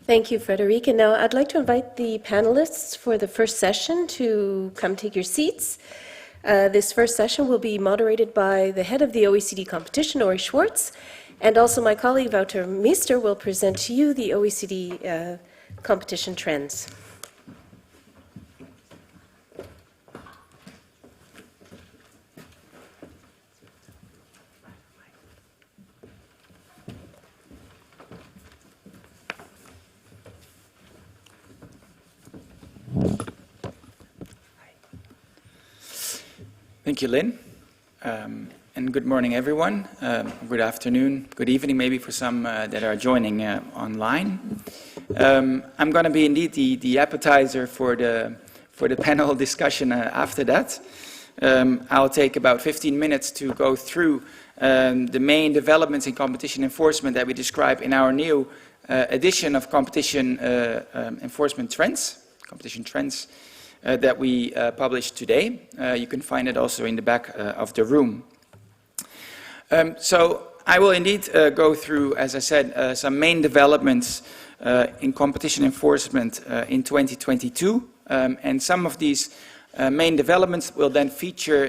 Thank you, Frederic. And now I'd like to invite the panelists for the first session to come take your seats. This first session will be moderated by the head of the OECD Competition, Schwartz, and also my colleague, Wouter Meester, will present to you the OECD Competition Trends. Thank you, Lynn, and good morning, everyone. Good afternoon, good evening, maybe for some that are joining online. I'm going to be indeed the appetizer for the panel discussion after that. I'll take about 15 minutes to go through the main developments in competition enforcement that we describe in our new edition of Competition Enforcement Trends, Competition Trends, that we published today. You can find it also in the back of the room. So I will indeed go through, as I said, some main developments in competition enforcement in 2022. And some of these main developments will then feature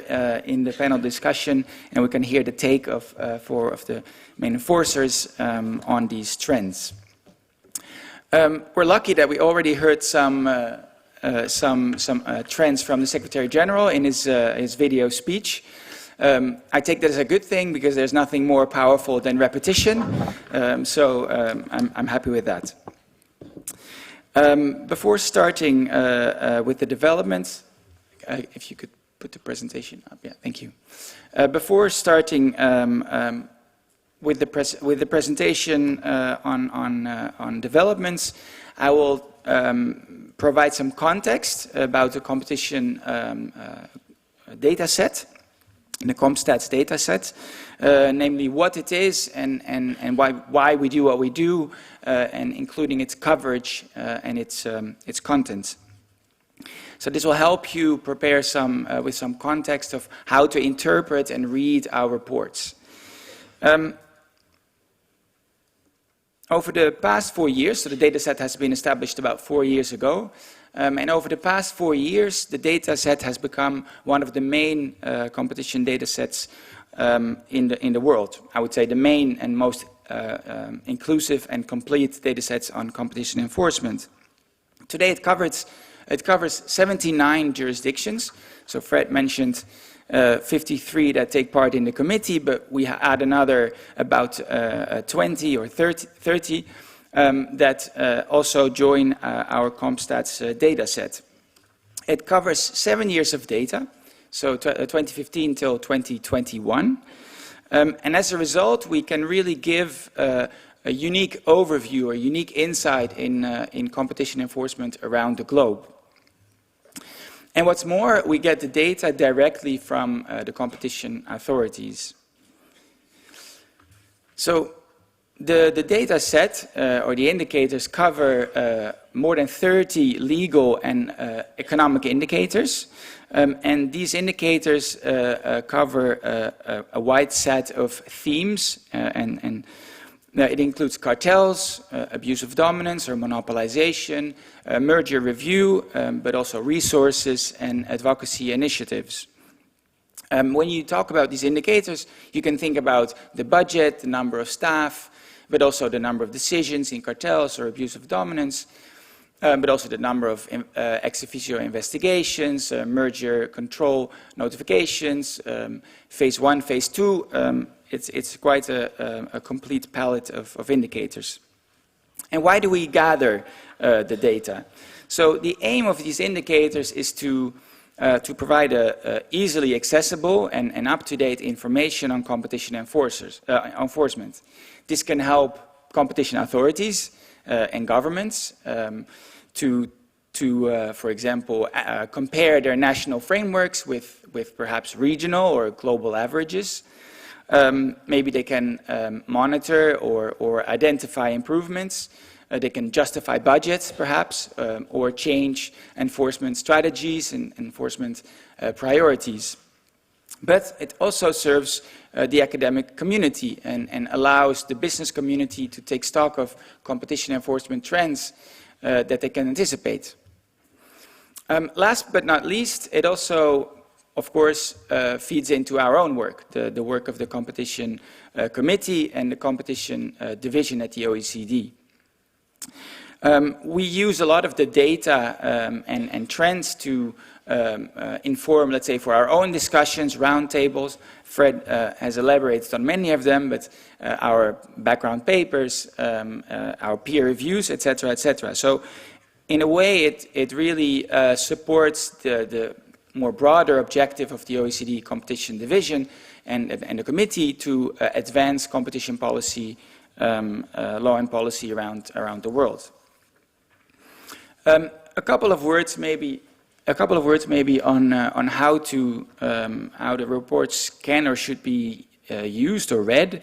in the panel discussion, and we can hear the take of four of the main enforcers on these trends. We're lucky that we already heard some trends from the Secretary General in his video speech. I take that as a good thing because there's nothing more powerful than repetition. So I'm happy with that. Before starting with the developments, if you could put the presentation up, yeah, thank you. Before starting with the presentation on developments, I will provide some context about the competition data set, the CompStats data set, namely what it is and why we do what we do, and including its coverage and its content. So this will help you prepare with some context of how to interpret and read our reports. Over the past 4 years, so the data set has been established about 4 years ago, and over the past 4 years, the data set has become one of the main competition data sets in the world. I would say the main and most inclusive and complete data sets on competition enforcement. Today it covers 79 jurisdictions. So Fred mentioned 53 that take part in the committee, but we add another about 20 or 30 that also join our CompStats data set. It covers 7 years of data, so 2015 till 2021. And as a result, we can really give a unique overview or unique insight in competition enforcement around the globe. And what's more, we get the data directly from the competition authorities. So the data set or the indicators cover more than 30 legal and economic indicators. And these indicators cover a wide set of themes and it includes cartels, abuse of dominance or monopolization, merger review, but also resources and advocacy initiatives. When you talk about these indicators, you can think about the budget, the number of staff, but also the number of decisions in cartels or abuse of dominance, but also the number of ex officio investigations, merger control notifications, phase 1, phase 2. It's quite a complete palette of indicators. And why do we gather the data? So the aim of these indicators is to provide easily accessible and up-to-date information on competition enforcement. This can help competition authorities and governments to for example, compare their national frameworks with perhaps regional or global averages. Maybe they can monitor or identify improvements. They can justify budgets, perhaps, or change enforcement strategies and enforcement priorities. But it also serves the academic community and allows the business community to take stock of competition enforcement trends that they can anticipate. Last but not least, it also, of course, feeds into our own work, the work of the competition committee and the competition division at the OECD. We use a lot of the data and trends to inform, let's say, for our own discussions, roundtables. Fred has elaborated on many of them, but our background papers, our peer reviews, etc., etc. So, in a way, it really supports the more broader objective of the OECD Competition Division and the committee to advance competition policy, law and policy around the world. A couple of words maybe on how the reports can or should be used or read.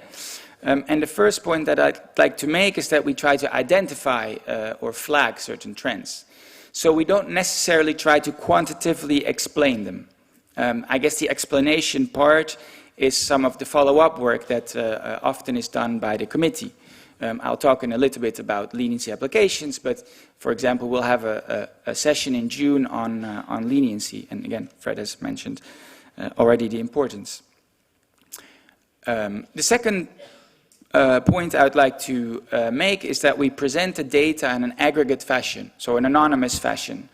And the first point that I'd like to make is that we try to identify or flag certain trends. So we don't necessarily try to quantitatively explain them. I guess the explanation part is some of the follow-up work that often is done by the committee. I'll talk in a little bit about leniency applications, but for example, we'll have a session in June on leniency. And again, Fred has mentioned already the importance. The second point I would like to make is that we present the data in an aggregate fashion, so an anonymous fashion.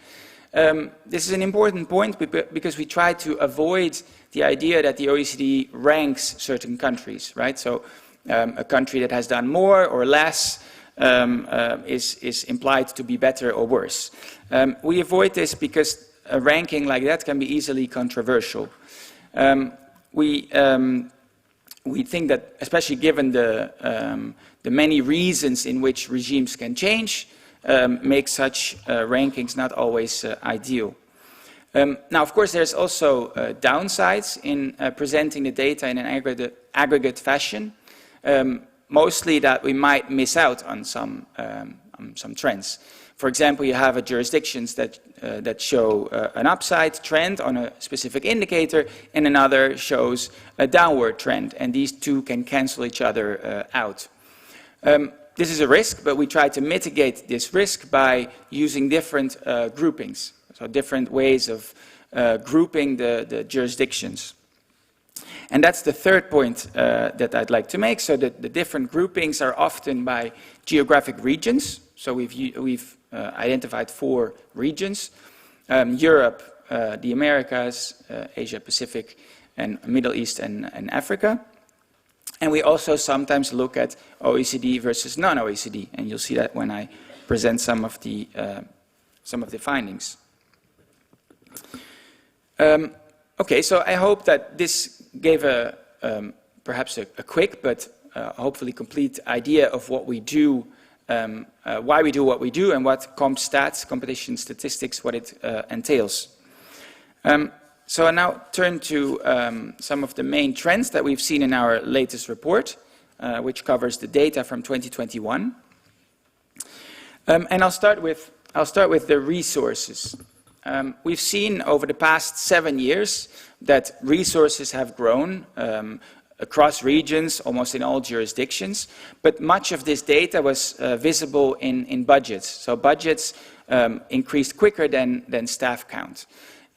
This is an important point because we try to avoid the idea that the OECD ranks certain countries, right? So a country that has done more or less is implied to be better or worse. We avoid this because a ranking like that can be easily controversial. We think that, especially given the many reasons in which regimes can change, make such rankings not always ideal. Now, of course, there's also downsides in presenting the data in an aggregate fashion. Mostly that we might miss out on some trends. For example, you have jurisdictions that show an upside trend on a specific indicator, and another shows a downward trend, and these two can cancel each other out. This is a risk, but we try to mitigate this risk by using different groupings, so different ways of grouping the jurisdictions. And that's the third point that I'd like to make. So that the different groupings are often by geographic regions. So we've identified 4 regions: Europe, the Americas, Asia Pacific, and Middle East and Africa. And we also sometimes look at OECD versus non-OECD, and you'll see that when I present some of the findings. Okay, so I hope that this gave perhaps a quick but hopefully complete idea of what we do, why we do what we do, and what CompStats, competition statistics, what it entails. So I now turn to some of the main trends that we've seen in our latest report, which covers the data from 2021. And I'll start with the resources. We've seen over the past 7 years that resources have grown across regions, almost in all jurisdictions, but much of this data was visible in budgets. So budgets increased quicker than staff count.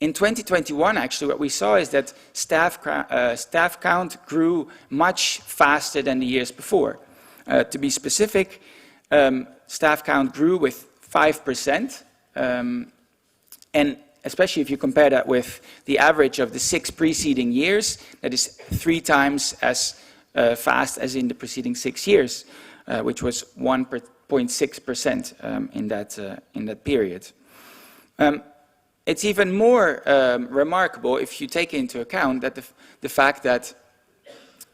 In 2021, actually, what we saw is that staff count grew much faster than the years before. To be specific, staff count grew with 5%, and especially if you compare that with the average of the 6 preceding years, that is 3 times as fast as in the preceding 6 years, which was 1.6% in that period. It's even more remarkable if you take into account that the fact that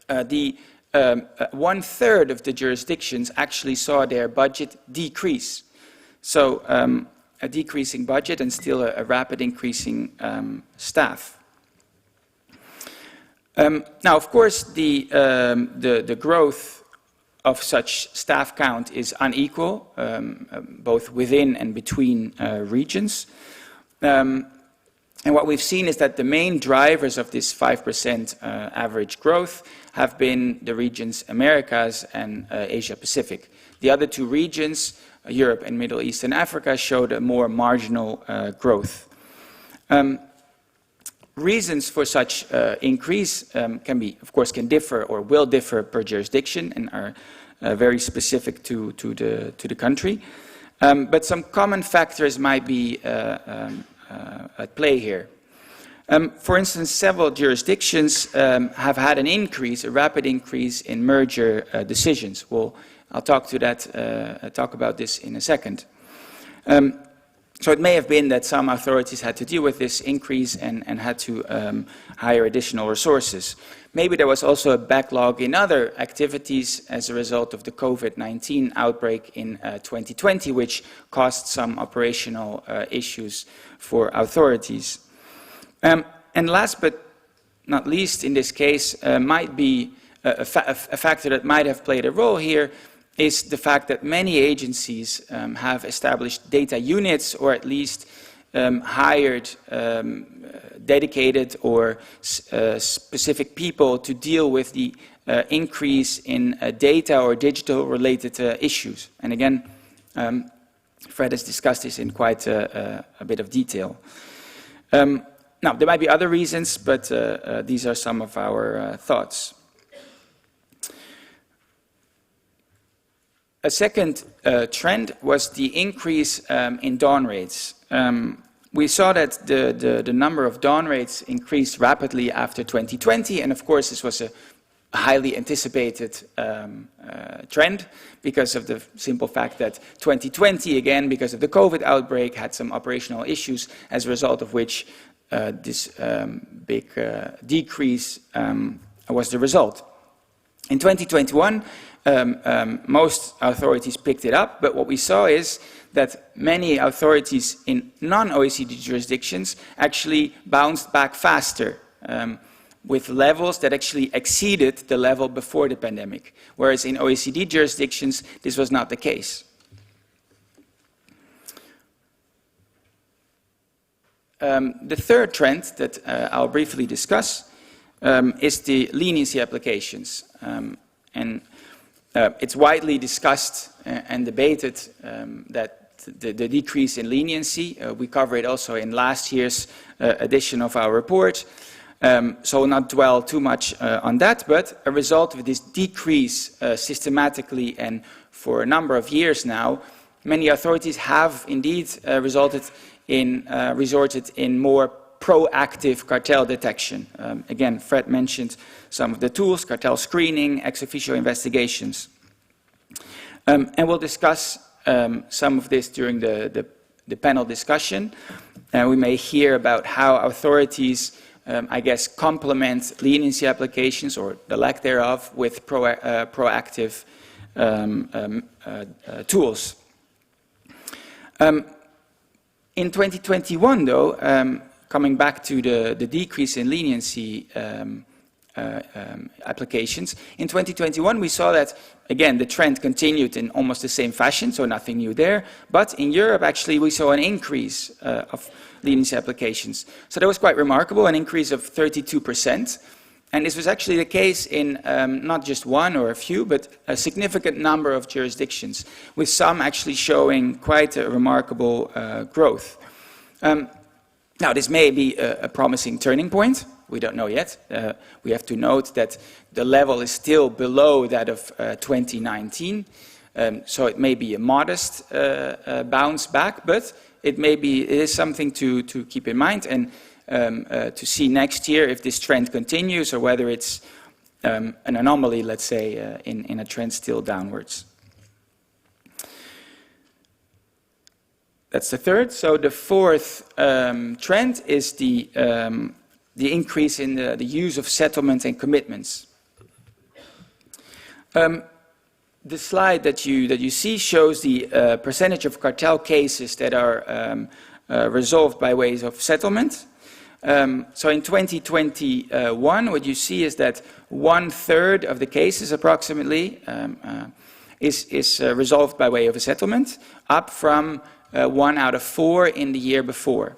1/3 of the jurisdictions actually saw their budget decrease. So a decreasing budget and still a rapid increasing staff. Now, of course, the growth of such staff count is unequal, both within and between regions. And what we've seen is that the main drivers of this 5% average growth have been the regions Americas and Asia Pacific. The other two regions, Europe and Middle East and Africa, showed a more marginal growth. Reasons for such increase can differ or will differ per jurisdiction and are very specific to the country. But some common factors might be at play here. For instance, several jurisdictions have had an increase, a rapid increase in merger decisions. I'll talk about this in a second. So it may have been that some authorities had to deal with this increase and had to hire additional resources. Maybe there was also a backlog in other activities as a result of the COVID-19 outbreak in 2020, which caused some operational issues for authorities. And last but not least in this case might be a factor that might have played a role here is the fact that many agencies have established data units or at least hired dedicated or specific people to deal with the increase in data or digital related issues. And again, Fred has discussed this in quite a bit of detail. Now, there might be other reasons, but these are some of our thoughts. A second trend was the increase in dawn rates. We saw that the number of dawn rates increased rapidly after 2020, and of course this was a highly anticipated trend because of the simple fact that 2020, again, because of the COVID outbreak, had some operational issues, as a result of which this big decrease was the result. In 2021, most authorities picked it up, but what we saw is that many authorities in non-OECD jurisdictions actually bounced back faster with levels that actually exceeded the level before the pandemic, whereas in OECD jurisdictions this was not the case. The third trend that I'll briefly discuss is the leniency applications. It's widely discussed and debated that the decrease in leniency, we cover it also in last year's edition of our report, so will not dwell too much on that, but a result of this decrease systematically and for a number of years now, many authorities have indeed resorted in more proactive cartel detection. Again, Fred mentioned some of the tools, cartel screening, ex officio investigations. And we'll discuss some of this during the panel discussion. We may hear about how authorities, complement leniency applications or the lack thereof with proactive tools. In 2021, though, coming back to the decrease in leniency applications, in 2021 we saw that, again, the trend continued in almost the same fashion, so nothing new there, but in Europe actually we saw an increase of leniency applications. So that was quite remarkable, an increase of 32%. And this was actually the case in not just one or a few, but a significant number of jurisdictions, with some actually showing quite a remarkable growth. Now, this may be a promising turning point. We don't know yet. We have to note that the level is still below that of 2019. So it may be a modest bounce back, but it is something to keep in mind and to see next year if this trend continues or whether it's an anomaly, let's say, in a trend still downwards. That's the third. So the fourth trend is the increase in the use of settlements and commitments. The slide that you see shows the percentage of cartel cases that are resolved by ways of settlement. So in 2021, what you see is that 1/3 of the cases approximately is resolved by way of a settlement, up from 1 out of 4 in the year before.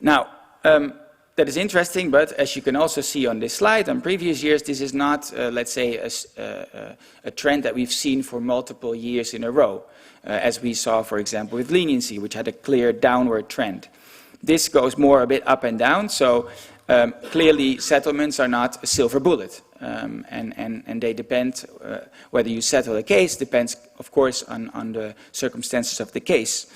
Now, that is interesting, but as you can also see on this slide, on previous years, this is not, let's say, a trend that we've seen for multiple years in a row, as we saw, for example, with leniency, which had a clear downward trend. This goes more a bit up and down, so clearly settlements are not a silver bullet, and they depend, whether you settle a case depends, of course, on the circumstances of the case.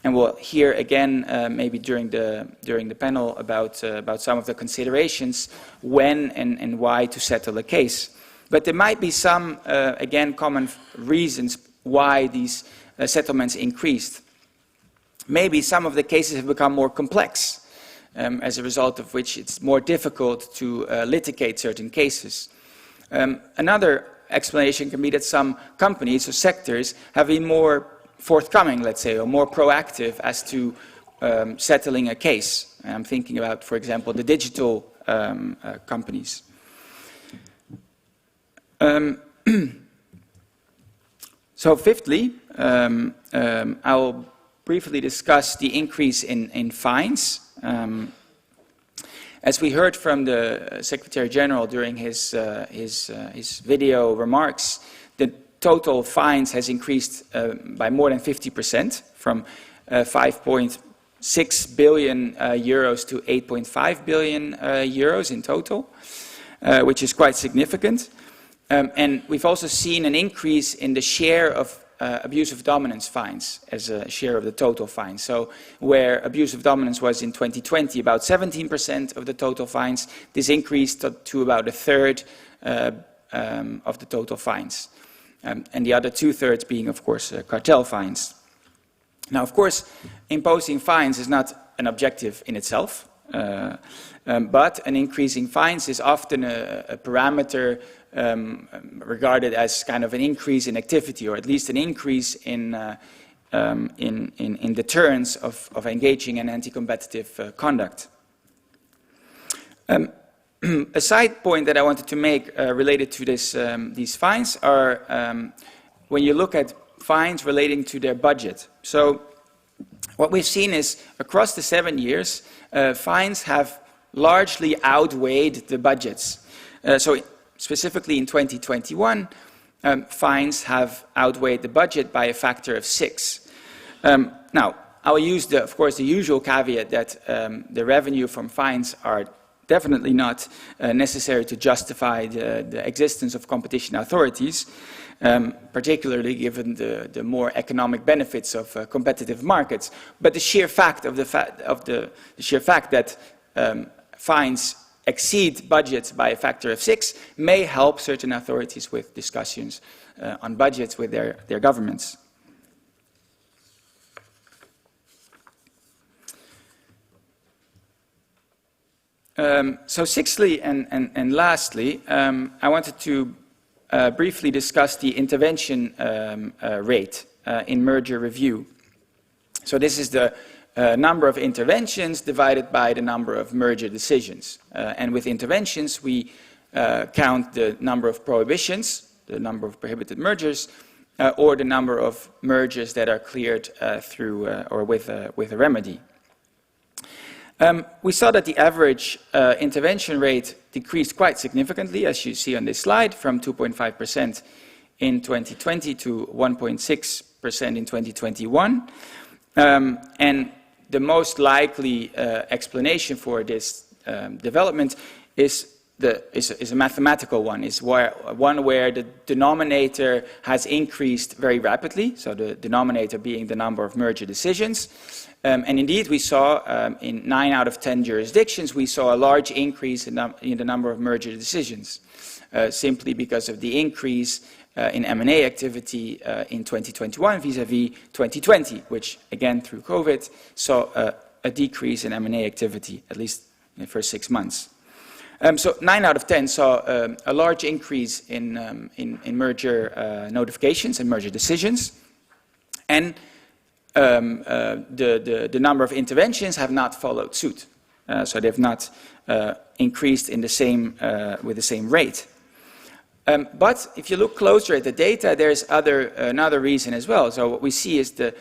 And we'll hear again, maybe during the panel, about some of the considerations when and why to settle a case. But there might be some, again, common reasons why these settlements increased. Maybe some of the cases have become more complex, as a result of which it's more difficult to litigate certain cases. Another explanation can be that some companies or sectors have been more forthcoming, let's say, or more proactive as to settling a case. I'm thinking about, for example, the digital companies. So fifthly, I'll briefly discuss the increase in fines. As we heard from the Secretary General during his video remarks, the total fines has increased by more than 50%, from 5.6 billion euros to 8.5 billion euros in total, which is quite significant. And we've also seen an increase in the share of abusive dominance fines as a share of the total fines. So where abusive dominance was in 2020 about 17% of the total fines, this increased to about a third of the total fines. And the other two-thirds being, of course, cartel fines. Now, of course, imposing fines is not an objective in itself, but an increase in fines is often a parameter regarded as kind of an increase in activity, or at least an increase in deterrence of engaging in anti-competitive conduct. A side point that I wanted to make related to these fines are when you look at fines relating to their budget. So what we've seen is across the 7 years, fines have largely outweighed the budgets. So specifically in 2021, fines have outweighed the budget by a factor of 6. Now, I'll use, of course, the usual caveat that the revenue from fines are definitely not necessary to justify the existence of competition authorities, particularly given the more economic benefits of competitive markets. But the sheer fact that fines exceed budgets by a factor of 6 may help certain authorities with discussions on budgets with their governments. So sixthly and lastly, I wanted to briefly discuss the intervention rate in merger review. So this is the number of interventions divided by the number of merger decisions. And with interventions, we count the number of prohibitions, the number of prohibited mergers, or the number of mergers that are cleared through or with a remedy. We saw that the average intervention rate decreased quite significantly, as you see on this slide, from 2.5% in 2020 to 1.6% in 2021. And the most likely explanation for this development is a mathematical one, one where the denominator has increased very rapidly, so the denominator being the number of merger decisions. And indeed, we saw in 9 out of 10 jurisdictions, we saw a large increase in the number of merger decisions, simply because of the increase in M&A activity in 2021 vis-à-vis 2020, which, again, through COVID, saw a decrease in M&A activity, at least in the first 6 months. So 9 out of 10 saw a large increase in merger notifications and merger decisions. And the number of interventions have not followed suit. So they have not increased in the same, with the same rate. But if you look closer at the data, there's another reason as well. So what we see is the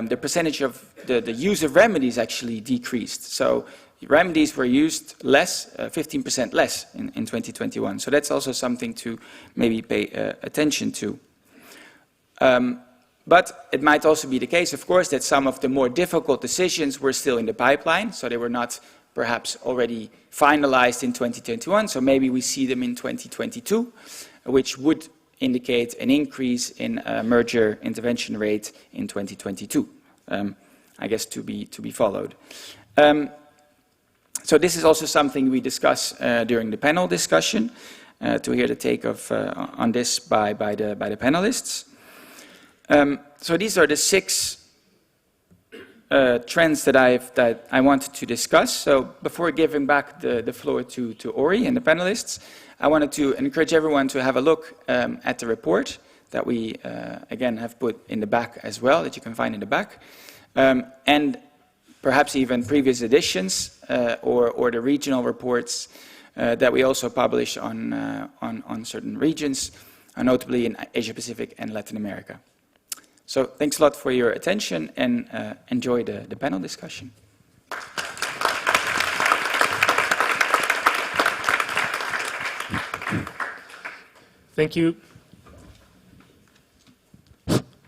the percentage of the use of remedies actually decreased. So remedies were used less, 15% less in 2021. So that's also something to maybe pay attention to. But it might also be the case, of course, that some of the more difficult decisions were still in the pipeline, so they were not perhaps already finalized in 2021, so maybe we see them in 2022, which would indicate an increase in merger intervention rate in 2022, I guess to be followed. So this is also something we discuss during the panel discussion, to hear the take of on this by the panelists. So these are the 6 trends that I wanted to discuss. So before giving back the floor to Ori and the panelists, I wanted to encourage everyone to have a look at the report that we again have put in the back as well, that you can find in the back, and perhaps even previous editions or the regional reports that we also publish on certain regions, notably in Asia Pacific and Latin America. So thanks a lot for your attention, and enjoy the panel discussion. Thank you.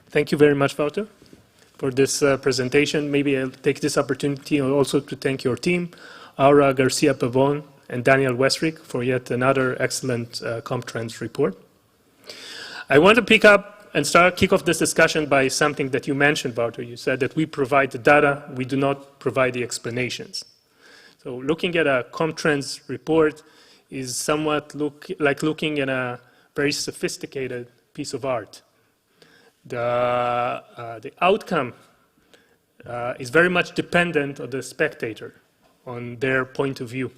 Thank you very much, Wouter, for this presentation. Maybe I'll take this opportunity also to thank your team, Aura Garcia-Pavon and Daniel Westrick, for yet another excellent CompTrends report. I want to pick up and kick off this discussion by something that you mentioned, Wouter. You said that we provide the data, we do not provide the explanations. So looking at a CompTrends report is somewhat like looking at a very sophisticated piece of art. The outcome is very much dependent on the spectator, on their point of view.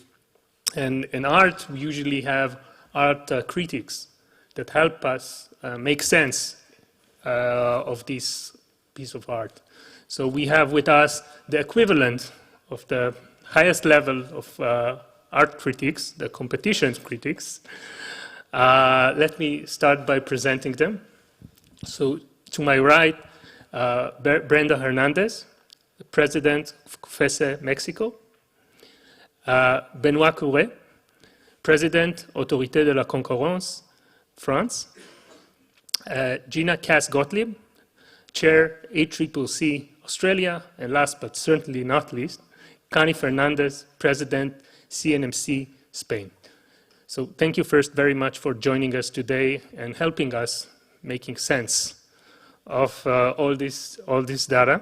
And in art, we usually have art critics that help us make sense of this piece of art. So we have with us the equivalent of the highest level of art critics, the competition critics. Let me start by presenting them. So to my right, Brenda Hernández, the President of COFECE Mexico. Benoît Coeuré, President, Autorité de la Concurrence, France. Gina Cass-Gottlieb, Chair, ACCC, Australia. And last but certainly not least, Cani Fernández, President, CNMC, Spain. So thank you first very much for joining us today and helping us making sense of all this data.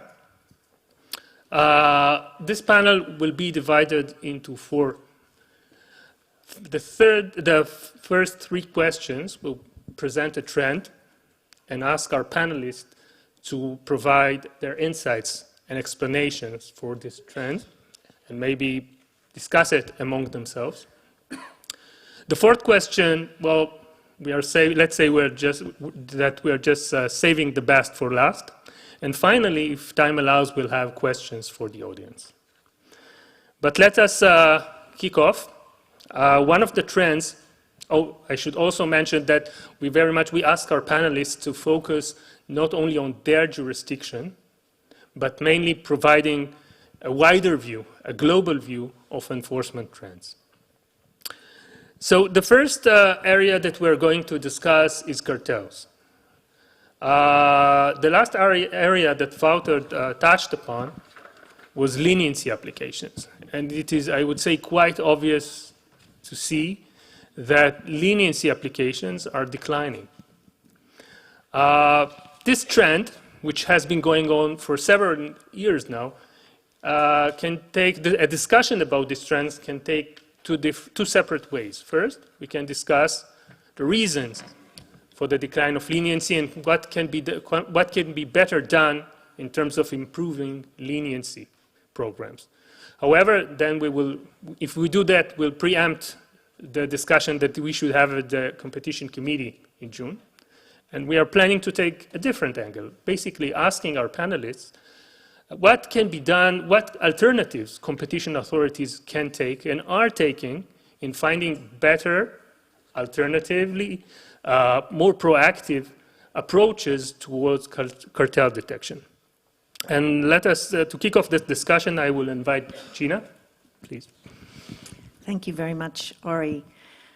This panel will be divided into 4. The first 3 questions will present a trend and ask our panelists to provide their insights and explanations for this trend and maybe discuss it among themselves. The 4th question, well, let's say we're just saving the best for last. And finally, if time allows, we'll have questions for the audience. But let us kick off. One of the trends, I should also mention that we ask our panelists to focus not only on their jurisdiction, but mainly providing a wider view, a global view of enforcement trends. So the first area that we're going to discuss is cartels. The last area that Wouter touched upon was leniency applications. And it is, I would say, quite obvious to see that leniency applications are declining. This trend, which has been going on for several years now, a discussion about these trends can take two separate ways. First, we can discuss the reasons for the decline of leniency and what can be better done in terms of improving leniency programs. However, then if we do that, we'll preempt the discussion that we should have at the competition committee in June. And we are planning to take a different angle, basically asking our panelists what can be done, what alternatives competition authorities can take and are taking in finding better, alternatively, more proactive approaches towards cartel detection. And let us, to kick off this discussion, I will invite Gina, please. Thank you very much, Ori.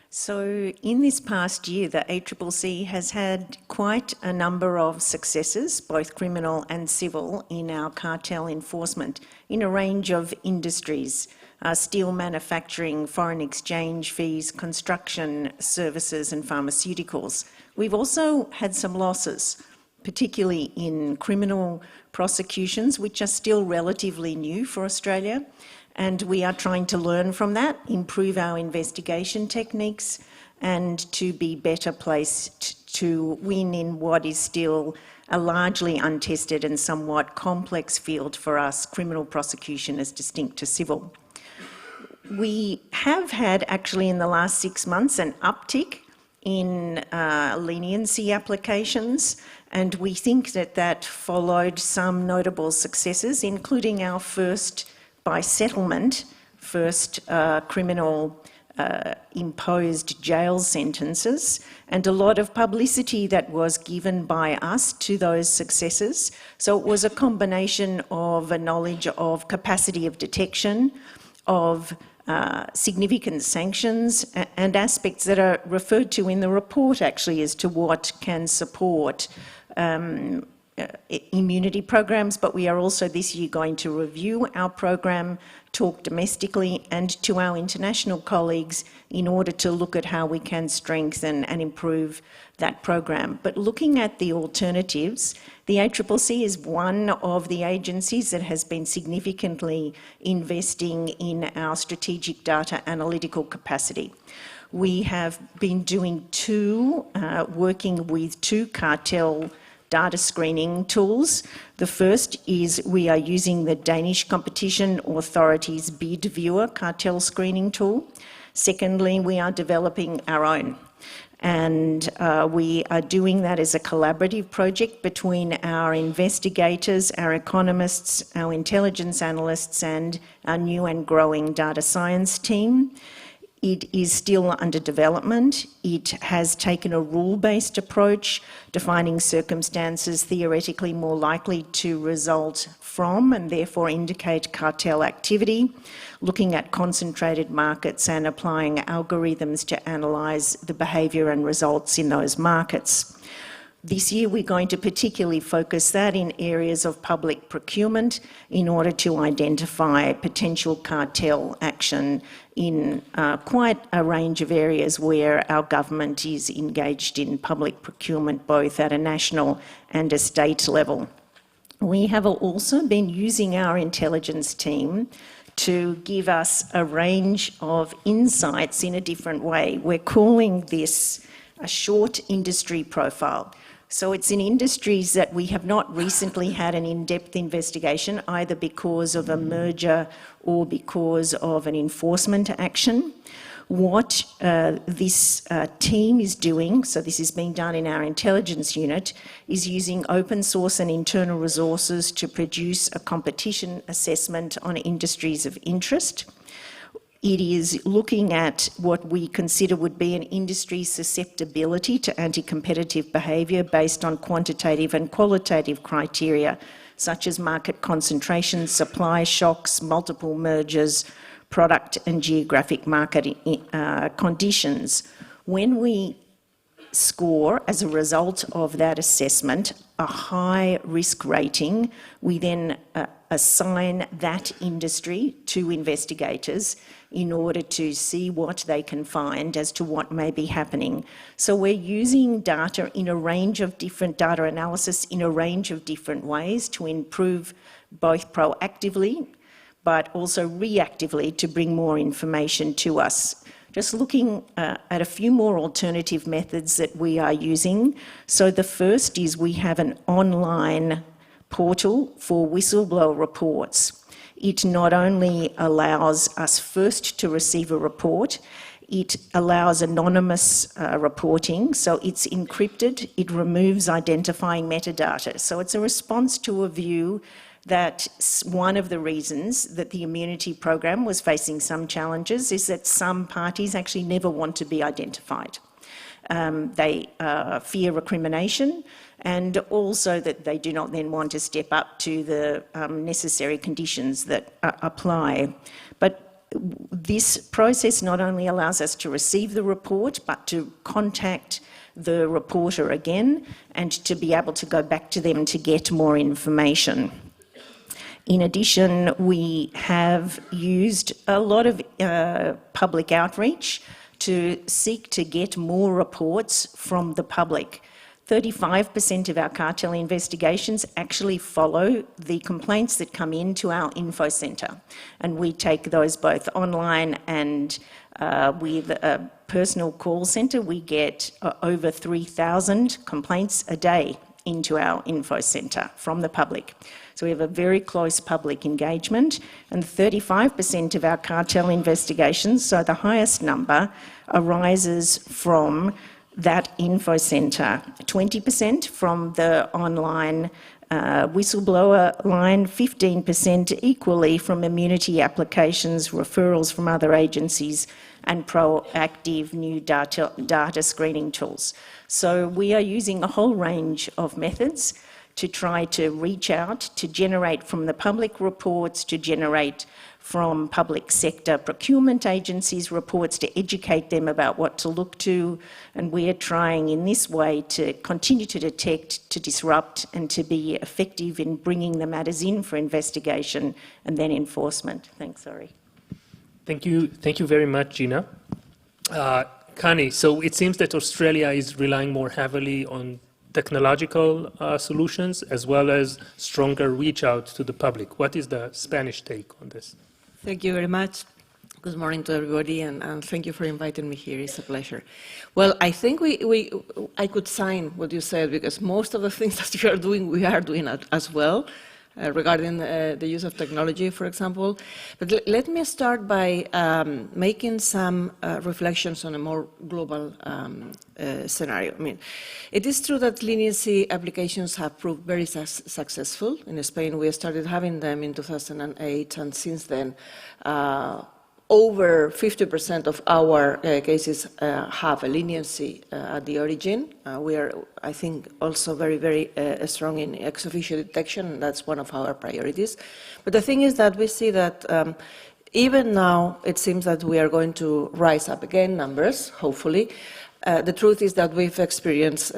So in this past year, the ACCC has had quite a number of successes, both criminal and civil, in our cartel enforcement in a range of industries: steel manufacturing, foreign exchange fees, construction services and pharmaceuticals. We've also had some losses, particularly in criminal prosecutions, which are still relatively new for Australia. And we are trying to learn from that, improve our investigation techniques, and to be better placed to win in what is still a largely untested and somewhat complex field for us, criminal prosecution as distinct to civil. We have had actually in the last 6 months an uptick in leniency applications, and we think that that followed some notable successes, including our first, by settlement, criminal imposed jail sentences, and a lot of publicity that was given by us to those successes. So it was a combination of a knowledge of capacity of detection, of significant sanctions, and aspects that are referred to in the report actually as to what can support immunity programs. But we are also this year going to review our program, talk domestically and to our international colleagues in order to look at how we can strengthen and improve that program. But looking at the alternatives, the ACCC is one of the agencies that has been significantly investing in our strategic data analytical capacity. We have been working with two cartel data screening tools. The first is we are using the Danish Competition Authority's Bid Viewer cartel screening tool. Secondly, we are developing our own. And we are doing that as a collaborative project between our investigators, our economists, our intelligence analysts, and our new and growing data science team. It is still under development. It has taken a rule-based approach, defining circumstances theoretically more likely to result from and therefore indicate cartel activity, looking at concentrated markets and applying algorithms to analyse the behaviour and results in those markets. This year we're going to particularly focus that in areas of public procurement in order to identify potential cartel action in quite a range of areas where our government is engaged in public procurement, both at a national and a state level. We have also been using our intelligence team to give us a range of insights in a different way. We're calling this a short industry profile. So it's in industries that we have not recently had an in-depth investigation, either because of a merger or because of an enforcement action. What this team is doing, so this is being done in our intelligence unit, is using open source and internal resources to produce a competition assessment on industries of interest. It is looking at what we consider would be an industry's susceptibility to anti-competitive behaviour based on quantitative and qualitative criteria, such as market concentration, supply shocks, multiple mergers, product and geographic market conditions. When we score, as a result of that assessment, a high risk rating, we then assign that industry to investigators in order to see what they can find as to what may be happening. So we're using data in a range of different data analysis in a range of different ways to improve both proactively but also reactively to bring more information to us. Just looking at a few more alternative methods that we are using. So the first is we have an online portal for whistleblower reports. It not only allows us first to receive a report, it allows anonymous reporting, so it's encrypted, it removes identifying metadata. So it's a response to a view that one of the reasons that the immunity program was facing some challenges is that some parties actually never want to be identified. They fear recrimination, and also that they do not then want to step up to the necessary conditions that apply. But this process not only allows us to receive the report, but to contact the reporter again and to be able to go back to them to get more information. In addition, we have used a lot of public outreach to seek to get more reports from the public. 35% of our cartel investigations actually follow the complaints that come into our info centre, and we take those both online and with a personal call centre. We get over 3,000 complaints a day into our info centre from the public. So we have a very close public engagement, and 35% of our cartel investigations, so the highest number, arises from that info centre. 20% from the online whistleblower line, 15% equally from immunity applications, referrals from other agencies, and proactive new data screening tools. So we are using a whole range of methods to try to reach out, to generate from the public reports, to generate from public sector procurement agencies reports, to educate them about what to look to, and we are trying in this way to continue to detect, to disrupt, and to be effective in bringing the matters in for investigation and then enforcement. Thanks, sorry. Thank you very much, Gina. Cani, so it seems that Australia is relying more heavily on technological solutions as well as stronger reach out to the public. What is the Spanish take on this? Thank you very much. Good morning to everybody, and thank you for inviting me here. It's a pleasure. Well, I think I could sign what you said, because most of the things that we are doing as well, regarding the use of technology, for example. But let me start by making some reflections on a more global scenario. I mean, it is true that leniency applications have proved very successful. In Spain, we started having them in 2008, and since then, over 50% of our cases have a leniency at the origin. We are, I think, also very, very strong in ex officio detection, and that's one of our priorities. But the thing is that we see that even now, it seems that we are going to rise up again, numbers, hopefully. The truth is that we've experienced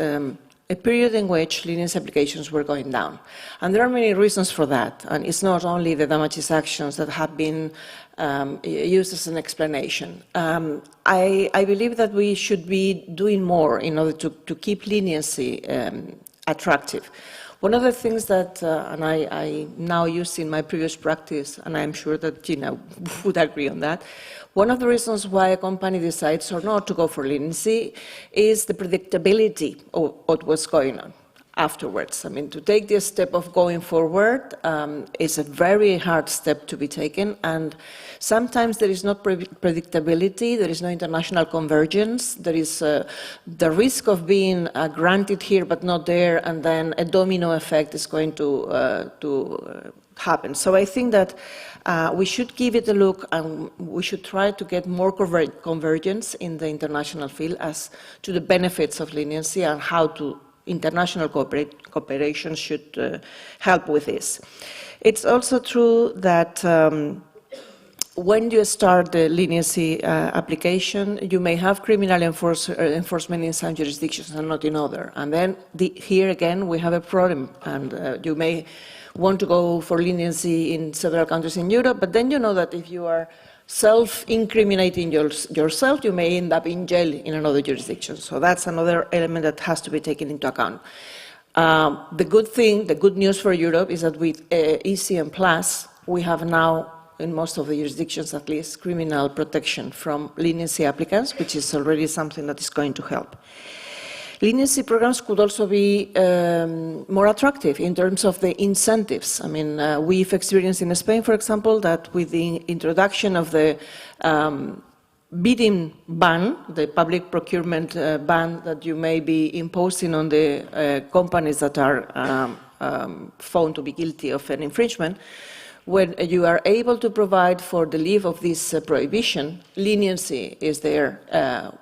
a period in which leniency applications were going down. And there are many reasons for that. And it's not only the damages actions that have been used as an explanation. I believe that we should be doing more in order to keep leniency attractive. One of the things that, and I now use in my previous practice, and I'm sure that Gina would agree on that, one of the reasons why a company decides or not to go for leniency is the predictability of what's going on afterwards. I mean, to take this step of going forward is a very hard step to be taken, and sometimes there is not predictability, there is no international convergence, there is the risk of being granted here but not there, and then a domino effect is going to happen. So I think that we should give it a look, and we should try to get more convergence in the international field as to the benefits of leniency and how to international cooperation should help with this. It's also true that when you start the leniency application, you may have criminal enforcement in some jurisdictions and not in others. And then here again we have a problem, and you may want to go for leniency in several countries in Europe, but then you know that if you are self-incriminating yourself, you may end up in jail in another jurisdiction. So that's another element that has to be taken into account. The good news for Europe is that with ECM Plus, we have now, in most of the jurisdictions at least, criminal protection from leniency applicants, which is already something that is going to help. Leniency programs could also be more attractive in terms of the incentives. I mean, we've experienced in Spain, for example, that with the introduction of the bidding ban, the public procurement ban that you may be imposing on the companies that are found to be guilty of an infringement, when you are able to provide for the relief of this prohibition, leniency is there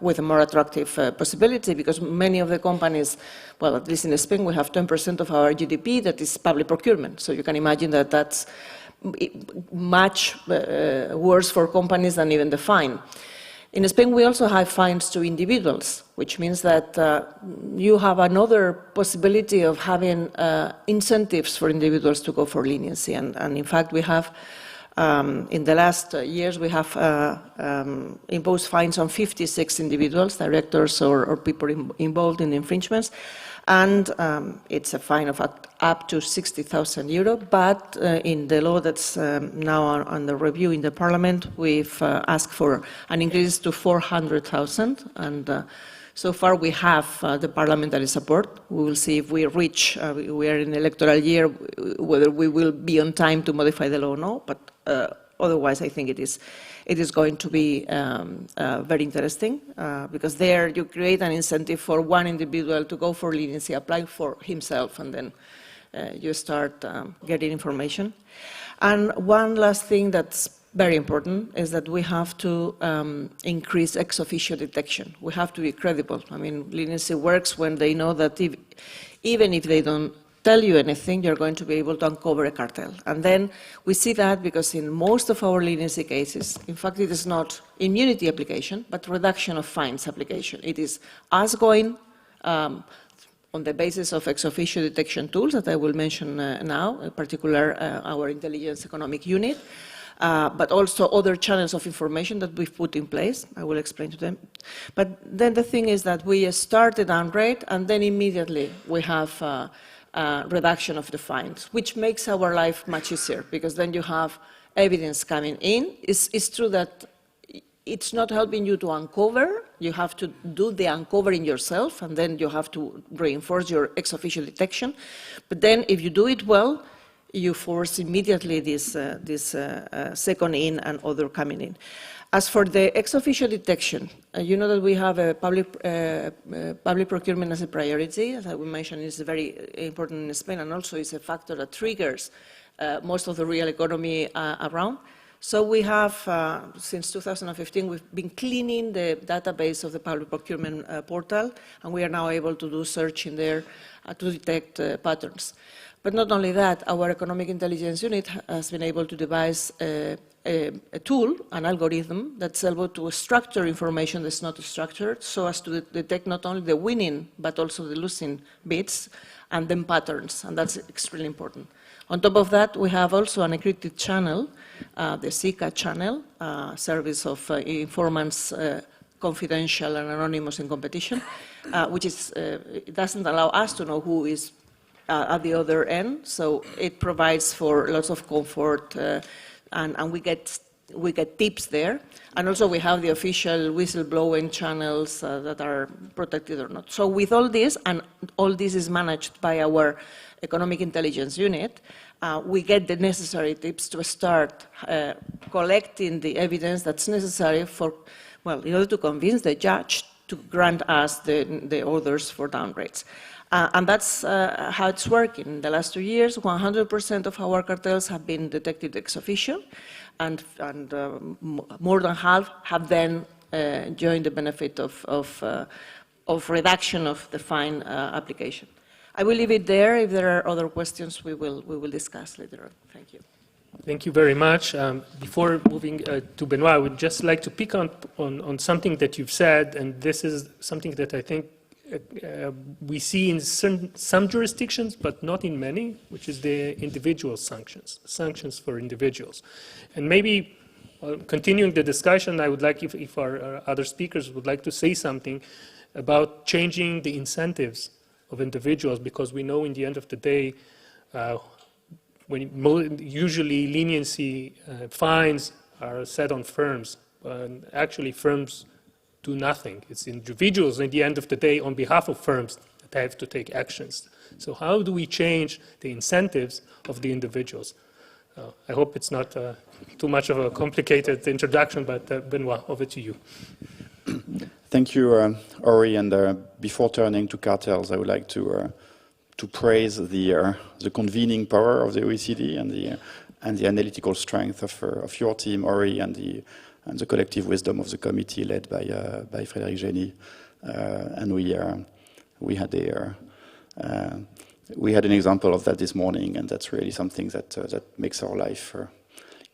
with a more attractive possibility, because many of the companies, well, at least in Spain, we have 10% of our GDP that is public procurement. So you can imagine that that's much worse for companies than even the fine. In Spain, we also have fines to individuals, which means that you have another possibility of having incentives for individuals to go for leniency. And in fact, we have, in the last years, we have imposed fines on 56 individuals, directors or people involved in infringements. And it's a fine of up to 60,000 euro. But in the law that's now under review in the Parliament, we've asked for an increase to 400,000. And so far we have the parliamentary support. We will see if we reach, we are in electoral year, whether we will be on time to modify the law or no. But otherwise, I think it is going to be very interesting, because there you create an incentive for one individual to go for leniency, apply for himself, and then you start getting information. And one last thing that's very important is that we have to increase ex officio detection. We have to be credible. I mean, leniency works when they know that even if they don't tell you anything, you're going to be able to uncover a cartel. And then we see that because in most of our leniency cases, in fact, it is not immunity application, but reduction of fines application. It is us going on the basis of ex officio detection tools that I will mention now, in particular our intelligence economic unit, but also other channels of information that we've put in place. I will explain to them. But then the thing is that we start the downgrade, and then immediately we have reduction of the fines, which makes our life much easier, because then you have evidence coming in. It's true that it's not helping you to uncover. You have to do the uncovering yourself, and then you have to reinforce your ex officio detection. But then if you do it well, you force immediately this second in and other coming in. As for the ex officio detection, you know that we have a public procurement as a priority. As I mentioned, it's very important in Spain, and also it's a factor that triggers most of the real economy around. So we have, since 2015, we've been cleaning the database of the public procurement portal, and we are now able to do search in there to detect patterns. But not only that, our economic intelligence unit has been able to devise a tool, an algorithm, that's able to structure information that's not structured, so as to detect not only the winning, but also the losing bits, and then patterns, and that's extremely important. On top of that, we have also an encrypted channel, the CICA channel, service of informants, confidential and anonymous in competition, which is, it doesn't allow us to know who is at the other end, so it provides for lots of comfort, and we get tips there. And also we have the official whistleblowing channels that are protected or not. So with all this, and all this is managed by our economic intelligence unit, we get the necessary tips to start collecting the evidence that's necessary for, well, in order to convince the judge to grant us the orders for downgrades. And that's how it's working. In the last 2 years, 100% of our cartels have been detected ex officio, and more than half have then enjoyed the benefit of reduction of the fine application. I will leave it there. If there are other questions, we will discuss later on. Thank you. Thank you very much. Before moving to Benoît, I would just like to pick on something that you've said, and this is something that I think we see in some jurisdictions, but not in many, which is the individual sanctions for individuals. And maybe continuing the discussion, I would like, if our other speakers would like to say something about changing the incentives of individuals, because we know in the end of the day, usually leniency fines are set on firms, and actually firms do nothing. It's individuals in the end of the day on behalf of firms that have to take actions. So how do we change the incentives of the individuals? I hope it's not too much of a complicated introduction, but Benoît, over to you. Thank you, Ori. And before turning to cartels, I would like to praise the convening power of the OECD and the analytical strength of your team, Ori, and the collective wisdom of the committee led by Frédéric Génie. And we had an example of that this morning, and that's really something that makes our life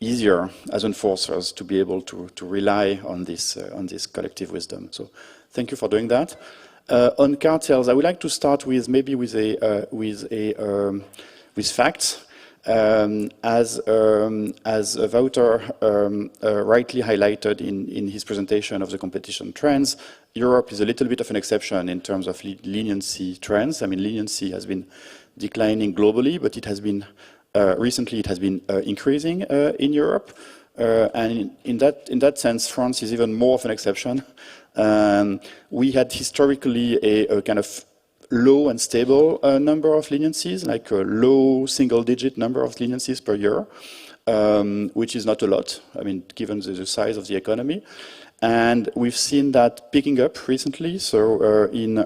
easier as enforcers to be able to rely on this collective wisdom. So thank you for doing that. On cartels, I would like to start with facts. As Wouter rightly highlighted in his presentation of the competition trends, Europe is a little bit of an exception in terms of leniency trends. I mean, leniency has been declining globally, but it has been recently increasing in Europe. And in that sense, France is even more of an exception. We had historically a kind of low and stable number of leniencies, like a low single-digit number of leniencies per year, which is not a lot, I mean, given the size of the economy. And we've seen that picking up recently. So in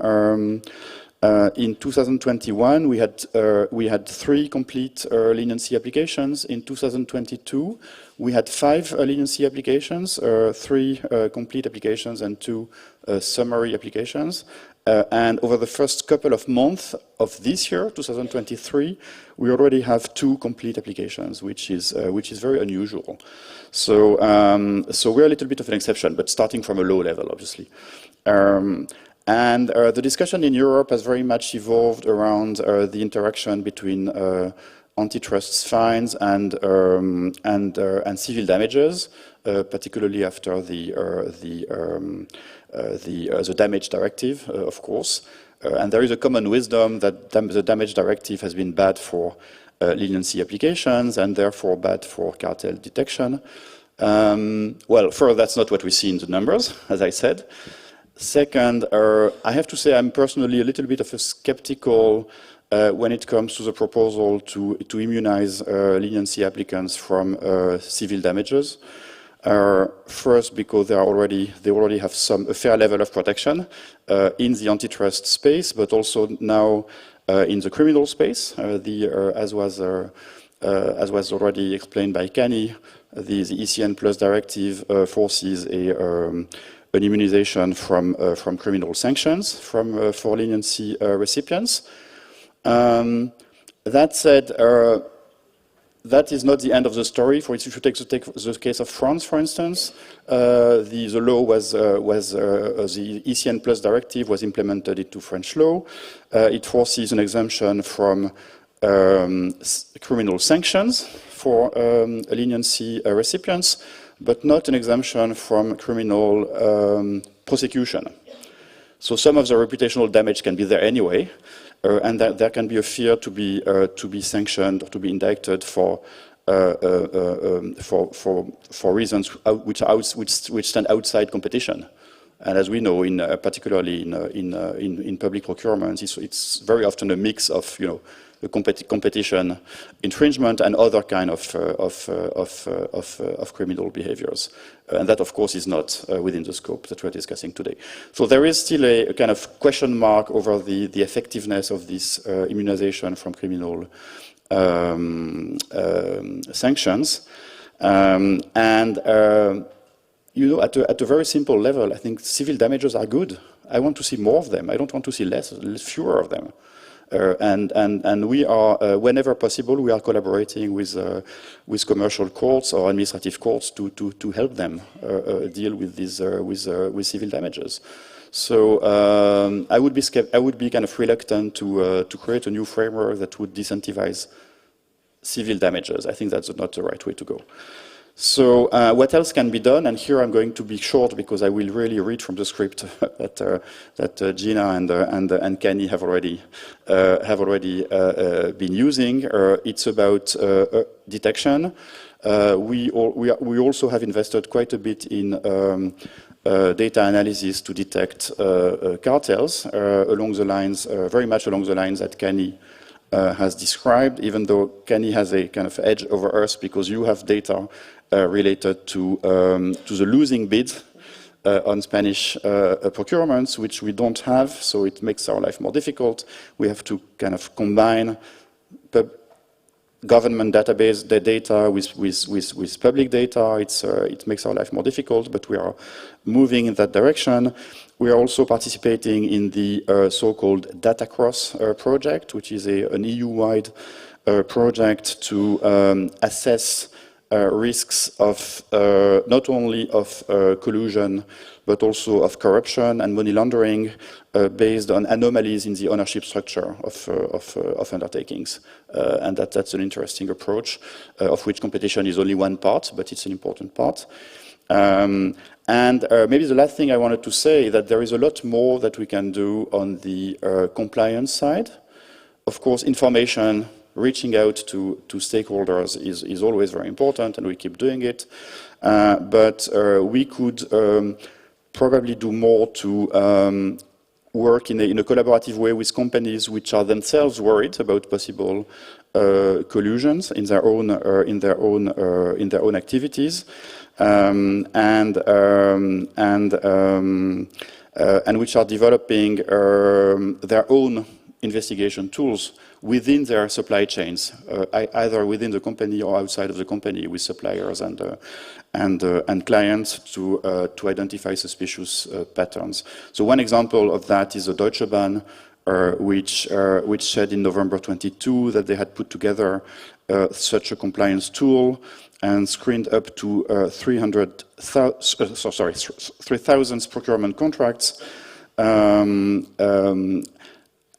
2021, we had 3 complete leniency applications. In 2022, we had 5 leniency applications, 3 complete applications and 2 summary applications. And over the first couple of months of this year, 2023, we already have 2 complete applications, which is very unusual. So we're a little bit of an exception, but starting from a low level, obviously. And the discussion in Europe has very much evolved around the interaction between antitrust fines and civil damages, particularly after the damage directive, of course. And there is a common wisdom that the damage directive has been bad for leniency applications and therefore bad for cartel detection. Well, first, that's not what we see in the numbers, as I said. Second, I have to say I'm personally a little bit of a skeptical when it comes to the proposal to immunize leniency applicants from civil damages. First, because they already have a fair level of protection in the antitrust space, but also now in the criminal space. As was already explained by Cani, the ECN Plus directive forces an immunization from criminal sanctions for leniency recipients. That said, that is not the end of the story. For instance, if you take the case of France, for instance, the law was the ECN Plus directive was implemented into French law. It forces an exemption from criminal sanctions for leniency recipients, but not an exemption from criminal prosecution. So some of the reputational damage can be there anyway, and there can be a fear to be sanctioned or to be indicted for reasons which stand outside competition. And as we know, particularly in public procurement, it's very often a mix of the competition infringement and other kind of criminal behaviors. And that, of course, is not within the scope that we're discussing today. So there is still a kind of question mark over the effectiveness of this immunization from criminal sanctions. At a very simple level, I think civil damages are good. I want to see more of them. I don't want to see fewer of them. And we are, whenever possible, we are collaborating with commercial courts or administrative courts to help them deal with these with civil damages. So I would be kind of reluctant to create a new framework that would disincentivize civil damages. I think that's not the right way to go. So what else can be done? And here I'm going to be short because I will really read from the script that Gina and Cani have already been using. It's about detection. We also have invested quite a bit in data analysis to detect cartels along the lines, very much along the lines that Cani has described, even though Cani has a kind of edge over us because you have data related to the losing bid on Spanish procurements, which we don't have, so it makes our life more difficult. We have to kind of combine government database the data with public data. It makes our life more difficult, but we are moving in that direction. We are also participating in the so-called Data Cross project, which is an EU-wide project to assess risks of not only of collusion, but also of corruption and money laundering based on anomalies in the ownership structure of undertakings. And that's an interesting approach, of which competition is only one part, but it's an important part. Maybe the last thing I wanted to say, that there is a lot more that we can do on the compliance side. Of course, information, reaching out to stakeholders is always very important, and we keep doing it. But we could probably do more to work in a collaborative way with companies which are themselves worried about possible collusions in their own activities, and which are developing their own investigation tools within their supply chains, either within the company or outside of the company, with suppliers and clients to identify suspicious patterns. So one example of that is the Deutsche Bahn, which said in November 22 that they had put together such a compliance tool and screened up to 3,000 procurement contracts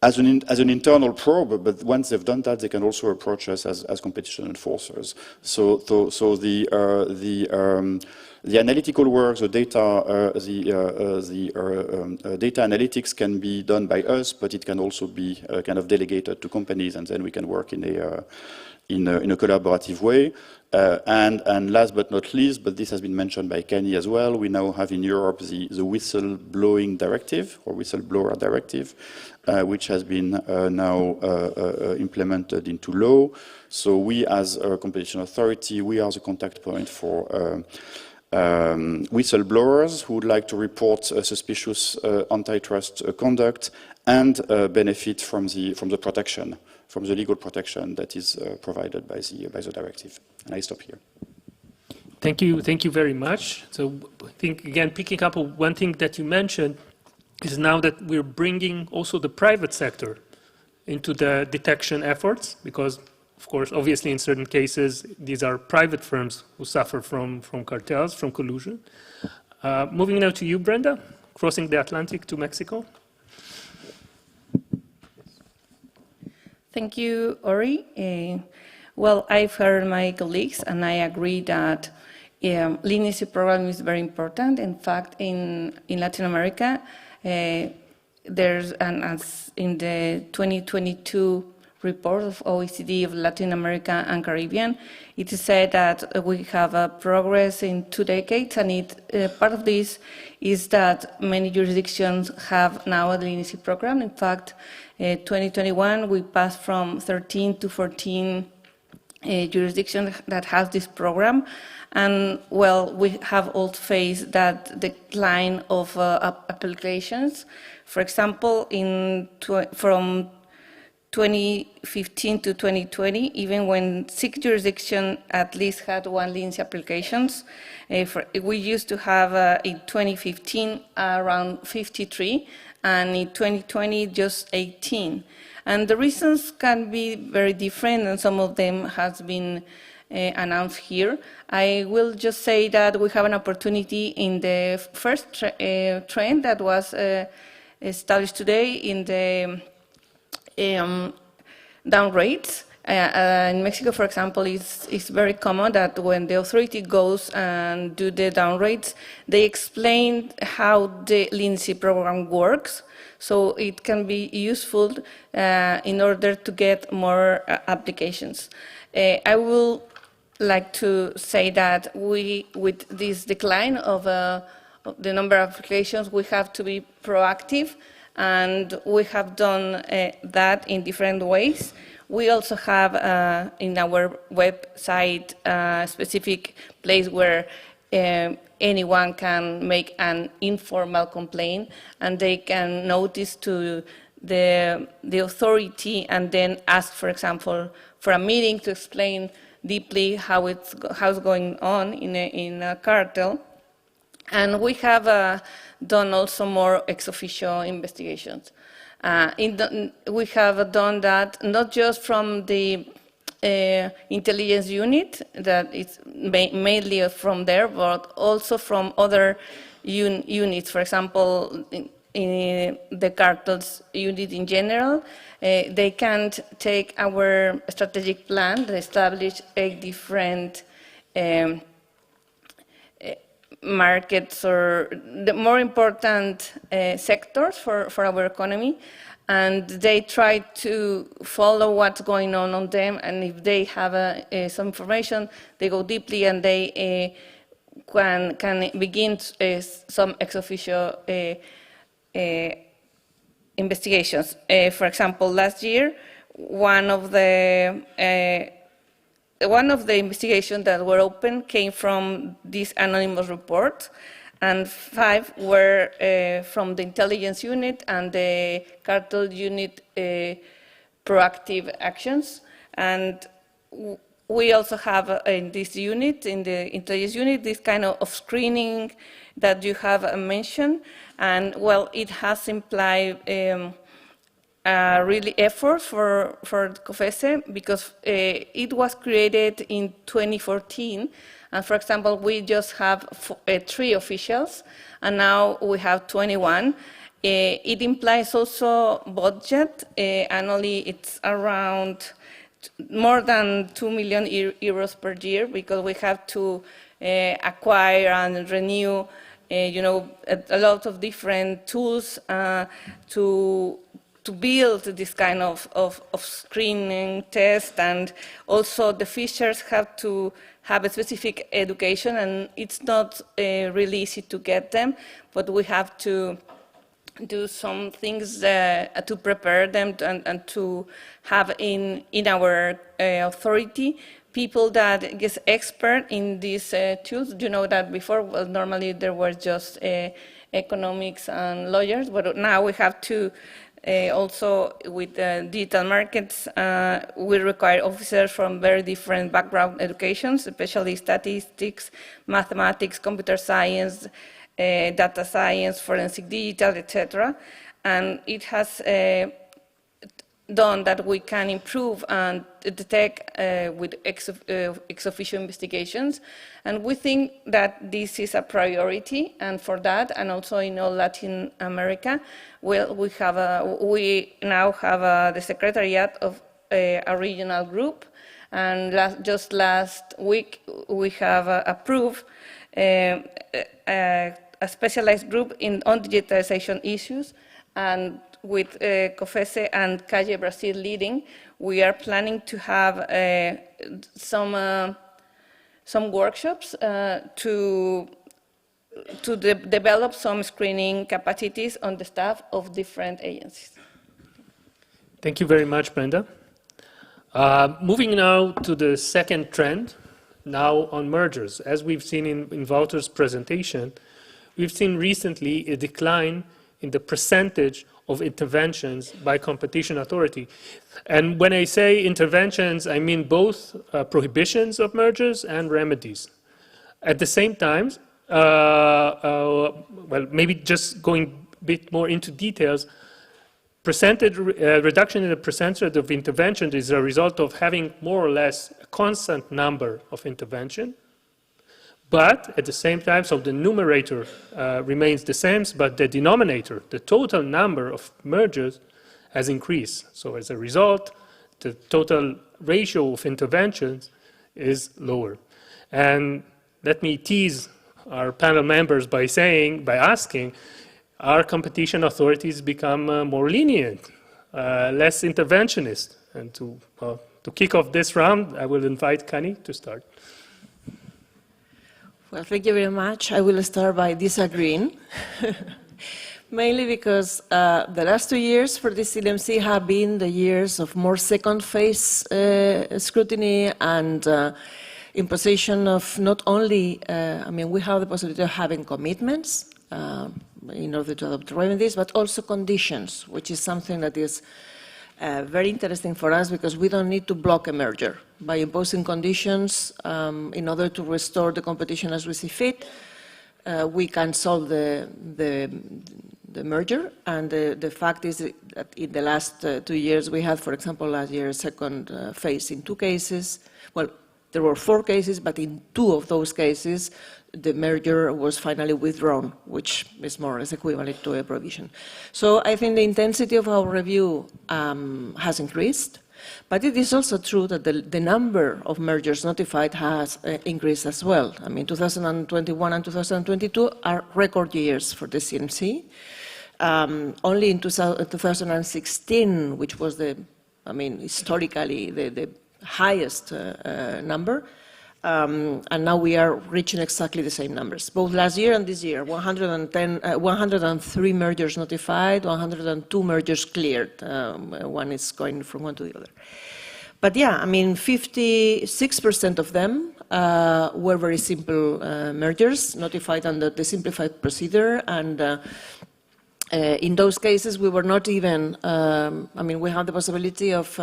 as an internal probe, but once they've done that, they can also approach us as competition enforcers. So the analytical work, the data analytics can be done by us, but it can also be kind of delegated to companies, and then we can work in a collaborative way. And last but not least, but this has been mentioned by Cani as well, we now have in Europe the whistleblowing directive, or whistleblower directive, which has been now implemented into law. So we, as a competition authority, we are the contact point for whistleblowers who would like to report suspicious antitrust conduct and benefit from the protection, from the legal protection that is provided by the directive. And I stop here. Thank you very much. So I think, again, picking up on one thing that you mentioned is now that we're bringing also the private sector into the detection efforts, because, of course, obviously in certain cases, these are private firms who suffer from cartels, from collusion. Moving now to you, Brenda, crossing the Atlantic to Mexico. Thank you, Ori. Well, I've heard my colleagues, and I agree that leniency program is very important. In fact, in Latin America, there's, and as in the 2022 report of OECD of Latin America and Caribbean, it is said that we have a progress in 2 decades, and part of this is that many jurisdictions have now a leniency program. In fact, 2021, we passed from 13 to 14 jurisdictions that have this program. And, well, we have also faced that decline of applications. For example, from 2015 to 2020, even when 6 jurisdictions at least had one leniency applications, we used to have in 2015 around 53, and in 2020 just 18. And the reasons can be very different, and some of them has been announced here. I will just say that we have an opportunity in the first trend that was established today in the down rates. In Mexico, for example, it's very common that when the authority goes and do the down rates, they explain how the leniency program works. So it can be useful in order to get more applications. I will like to say that with this decline of the number of applications, we have to be proactive, and we have done that in different ways. We also have in our website a specific place where anyone can make an informal complaint, and they can notice to the authority and then ask, for example, for a meeting to explain deeply how's going on in a cartel. And we have done also more ex officio investigations. We have done that not just from the intelligence unit, that is mainly from there, but also from other units. For example, in the cartels unit in general, they can't take our strategic plan that established 8 different markets or the more important sectors for our economy, and they try to follow what's going on them, and if they have some information, they go deeply and they can begin some ex officio investigations. For example, last year, one of the investigations that were open came from this anonymous report, and 5 were from the intelligence unit and the cartel unit proactive actions. And we also have in this unit, in the intelligence unit, this kind of screening that you have mentioned. And well, it has implied really effort for COFECE, because it was created in 2014. And for example, we just have 3 officials, and now we have 21. It implies also budget. Annually, it's around more than 2 million euros per year, because we have to acquire and renew a lot of different tools to build this kind of screening test, and also the fishers have to have a specific education, and it's not really easy to get them, but we have to do some things to prepare them and to have in our authority people that get expert in these tools. You know that before, well, normally there were just economics and lawyers, but now we have to also with digital markets, we require officers from very different background educations, especially statistics, mathematics, computer science, data science, forensic digital, etc. And it has done that we can improve and detect with ex officio investigations. And we think that this is a priority, and for that, and also in all Latin America, well, we now have the secretariat of a regional group, and just last week we have approved a specialized group on digitalization issues, and with COFECE and Calle Brazil leading, we are planning to have some workshops to develop some screening capacities on the staff of different agencies. Thank you very much, Brenda. Moving now to the second trend, now on mergers. As we've seen in Wouter's presentation, we've seen recently a decline in the percentage of interventions by competition authority. And when I say interventions, I mean both prohibitions of mergers and remedies. At the same time, well, maybe just going a bit more into details, reduction in the percentage of interventions is a result of having more or less a constant number of intervention. But at the same time, so the numerator remains the same, but the denominator, the total number of mergers, has increased. So as a result, the total ratio of interventions is lower. And let me tease our panel members by asking, are competition authorities become more lenient, less interventionist? And to kick off this round, I will invite Cani to start. Well, thank you very much. I will start by disagreeing, mainly because the last 2 years for the CLMC have been the years of more second phase scrutiny and imposition of not only, I mean, we have the possibility of having commitments, in order to adopt remedies, but also conditions, which is something that is very interesting for us because we don't need to block a merger. By imposing conditions in order to restore the competition as we see fit, we can solve the merger. And the fact is that in the last 2 years, we had, for example, last year, a second phase in 2 cases. Well, there were 4 cases, but in 2 of those cases, the merger was finally withdrawn, which is more or less equivalent to a provision. So I think the intensity of our review has increased, but it is also true that the number of mergers notified has increased as well. I mean, 2021 and 2022 are record years for the CMC. Only in 2016, which was historically the highest number, and now we are reaching exactly the same numbers, both last year and this year. 103 mergers notified, 102 mergers cleared. One is going from one to the other. But yeah, I mean, 56% of them were very simple mergers notified under the simplified procedure, and in those cases we were not even, we had the possibility of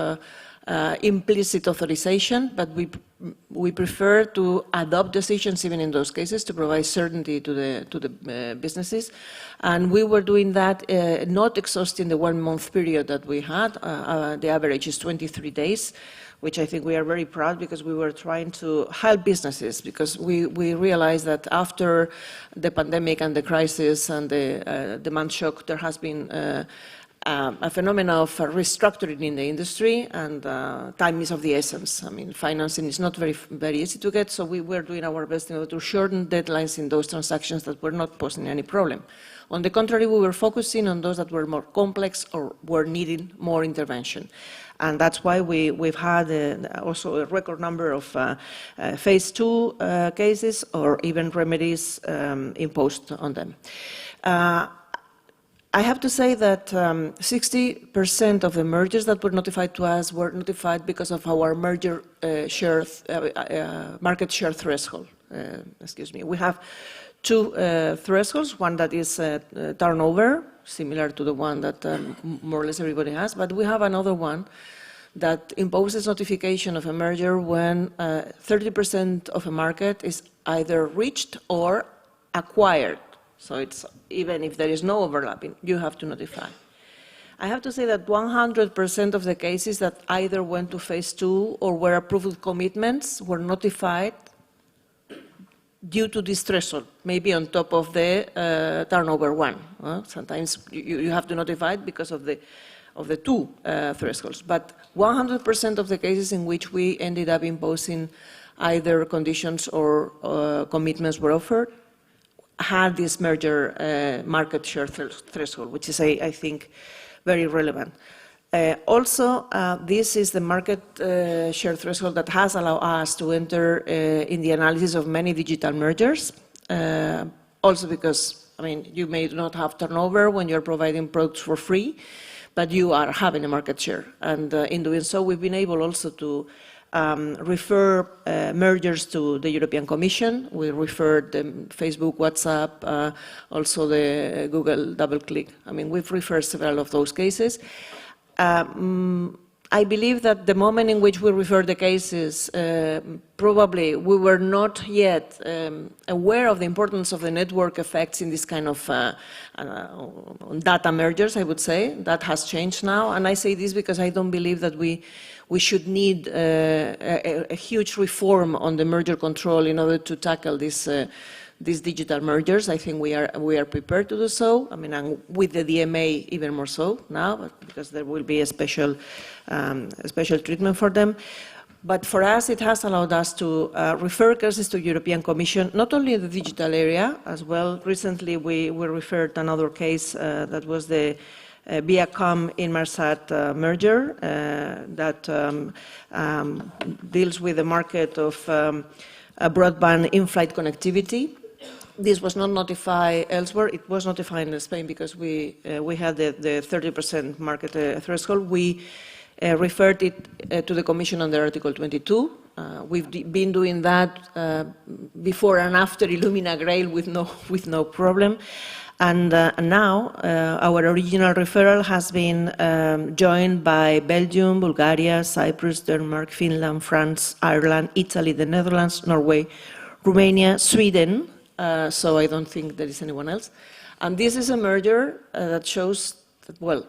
implicit authorization, but we prefer to adopt decisions even in those cases to provide certainty to the businesses, and we were doing that not exhausting the 1 month period that we had. The average is 23 days, which I think we are very proud because we were trying to help businesses, because we realized that after the pandemic and the crisis and the demand shock, there has been a phenomenon of restructuring in the industry, and time is of the essence. I mean, financing is not very easy to get, so we were doing our best in order to shorten deadlines in those transactions that were not posing any problem. On the contrary, we were focusing on those that were more complex or were needing more intervention. And that's why we've had also a record number of phase 2 cases or even remedies imposed on them. I have to say that 60% of the mergers that were notified to us were notified because of our merger market share threshold. We have 2 thresholds, one that is turnover, similar to the one that more or less everybody has, but we have another one that imposes notification of a merger when 30% of a market is either reached or acquired. So it's, even if there is no overlapping, you have to notify. I have to say that 100% of the cases that either went to phase 2 or were approved with commitments were notified due to this threshold, maybe on top of the turnover one. Sometimes you have to notify it because of the 2 thresholds. But 100% of the cases in which we ended up imposing either conditions or commitments were offered had this merger market share threshold, which is, I think, very relevant. Also, this is the market share threshold that has allowed us to enter in the analysis of many digital mergers. Also because, you may not have turnover when you're providing products for free, but you are having a market share. And in doing so, we've been able also to refer mergers to the European Commission. We referred them Facebook, WhatsApp, also the Google DoubleClick. We've referred several of those cases. I believe that the moment in which we refer the cases, probably we were not yet aware of the importance of the network effects in this kind of data mergers, I would say. That has changed now, and I say this because I don't believe that we should need a huge reform on the merger control in order to tackle these digital mergers. I think we are prepared to do so. And with the DMA even more so now, because there will be a special treatment for them. But for us, it has allowed us to refer cases to European Commission, not only in the digital area as well. Recently, we referred another case that was the Viacom Inmarsat merger that deals with the market of broadband in-flight connectivity. This was not notified elsewhere. It was notified in Spain because we had the 30% market threshold. We referred it to the Commission under Article 22. We've been doing that before and after Illumina Grail with no problem. And now our original referral has been joined by Belgium, Bulgaria, Cyprus, Denmark, Finland, France, Ireland, Italy, the Netherlands, Norway, Romania, Sweden, so I don't think there is anyone else. And this is a merger that shows that, well,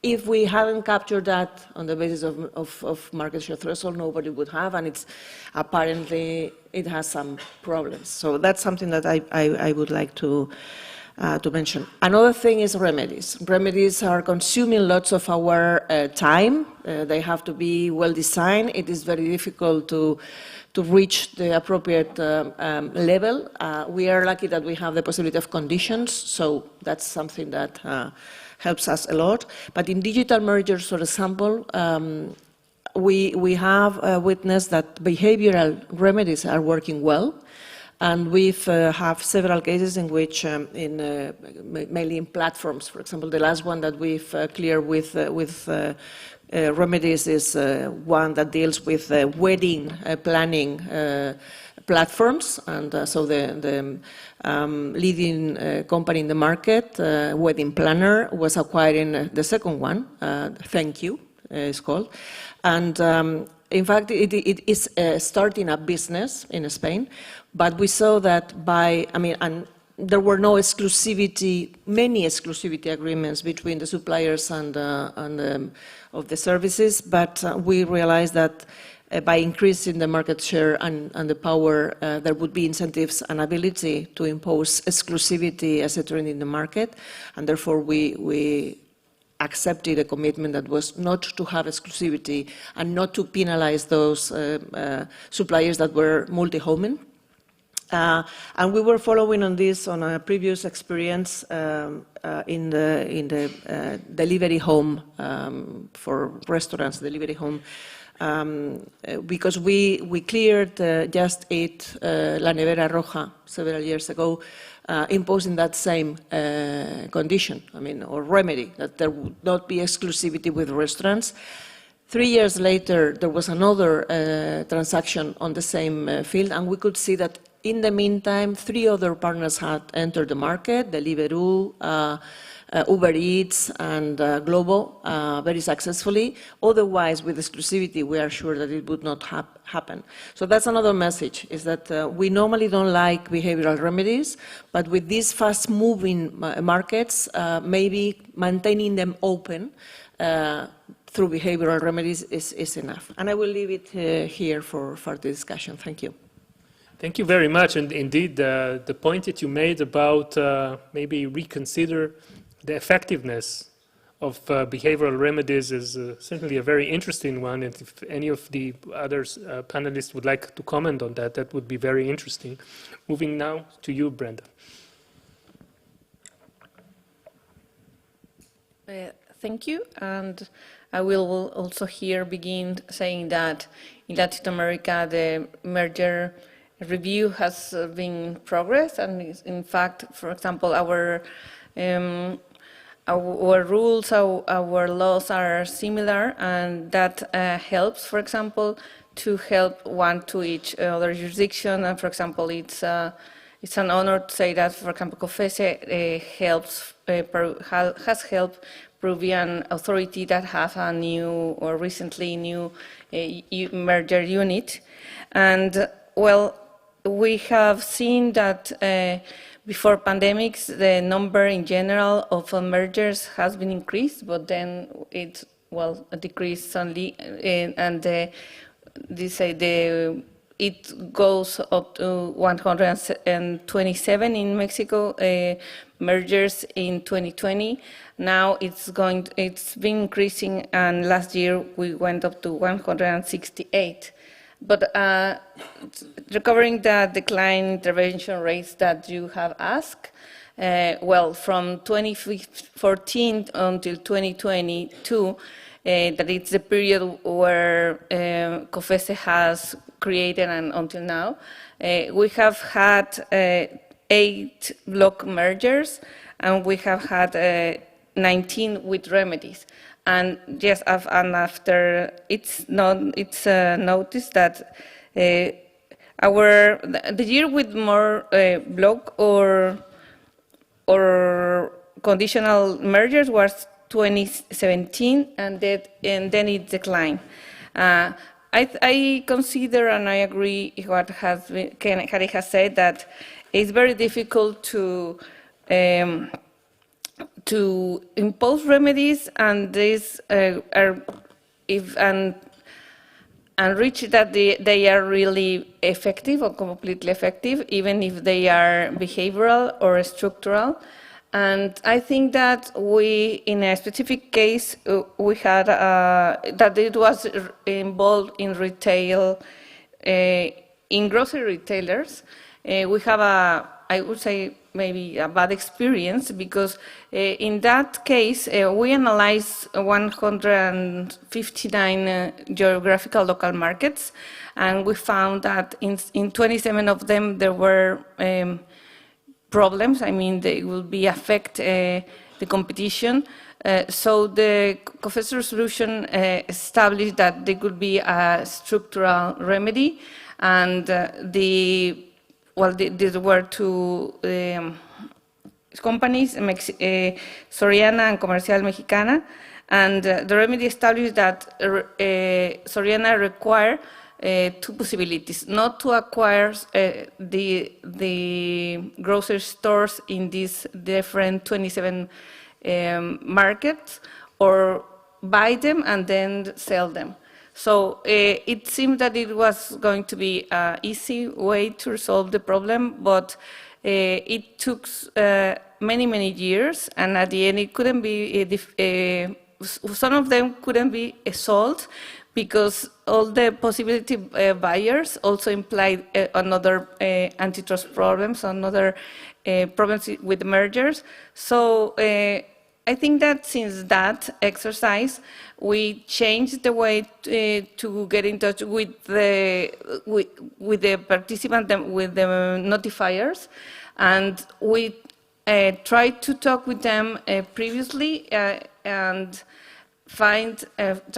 if we hadn't captured that on the basis of market share threshold, nobody would have, and it's apparently it has some problems. So that's something that I would like to mention. Another thing is remedies. Remedies are consuming lots of our time. They have to be well designed. It is very difficult to reach the appropriate level. We are lucky that we have the possibility of conditions, so that's something that helps us a lot. But in digital mergers, for example, we have witnessed that behavioral remedies are working well. And we've have several cases in which, mainly in platforms, for example, the last one that we've cleared with remedies is one that deals with wedding planning platforms, and so the leading company in the market, Wedding Planner, was acquiring the second one. Thank You, it's called, and. In fact, it is starting a business in Spain, but we saw that and there were no many exclusivity agreements between the suppliers and of the services, but we realized that by increasing the market share and the power, there would be incentives and ability to impose exclusivity as a trend in the market, and therefore we accepted a commitment that was not to have exclusivity and not to penalize those suppliers that were multi-homing. And we were following on this on a previous experience in the delivery home for restaurants, delivery home, because we cleared Just Eat La Nevera Roja several years ago, imposing that same condition, or remedy, that there would not be exclusivity with restaurants. 3 years later, there was another transaction on the same field, and we could see that in the meantime, 3 other partners had entered the market, Deliveroo, Uber Eats, and Globo, very successfully. Otherwise, with exclusivity, we are sure that it would not happen. So that's another message, is that we normally don't like behavioral remedies, but with these fast-moving markets, maybe maintaining them open through behavioral remedies is enough. And I will leave it here for further discussion. Thank you. Thank you very much. And indeed, the point that you made about maybe reconsider the effectiveness of behavioral remedies is certainly a very interesting one. And if any of the other panelists would like to comment on that, that would be very interesting. Moving now to you, Brenda. Thank you. And I will also here begin saying that in Latin America, the merger review has been progress, and in fact, for example, our rules, our laws are similar, and that helps, for example, to help one to each other jurisdiction. And for example, it's an honor to say that, for example, COFECE has helped Peruvian authority that have a new or recently new merger unit, and well, we have seen that before pandemics, the number in general of mergers has been increased, but then it decreased only, and it goes up to 127 in Mexico mergers in 2020. Now it's been increasing, and last year we went up to 168. But recovering the decline intervention rates that you have asked, from 2014 until 2022, that it's the period where COFECE has created, and until now, we have had 8 block mergers, and we have had 19 with remedies. And yes, and after it's noticed that the year with more block or conditional mergers was 2017, and then it declined. I consider, and I agree what Cani has said, that it's very difficult to impose remedies, and these and reach that they are really effective or completely effective, even if they are behavioral or structural. And I think that we, in a specific case, we had that it was involved in retail, in grocery retailers. We have I would say, maybe a bad experience, because in that case, we analyzed 159 geographical local markets, and we found that in 27 of them there were problems. I mean, they will affect the competition. So the COFECE resolution established that there could be a structural remedy, and these were two companies, Soriana and Comercial Mexicana, and the remedy established that Soriana required two possibilities: not to acquire the grocery stores in these different 27 markets, or buy them and then sell them. So it seemed that it was going to be an easy way to resolve the problem, but it took many years, and at the end it couldn't be, some of them couldn't be solved, because all the possibility buyers also implied another antitrust problems, another problems with mergers. So I think that since that exercise, we changed the way to get in touch with the participant, with the notifiers, and we tried to talk with them previously and try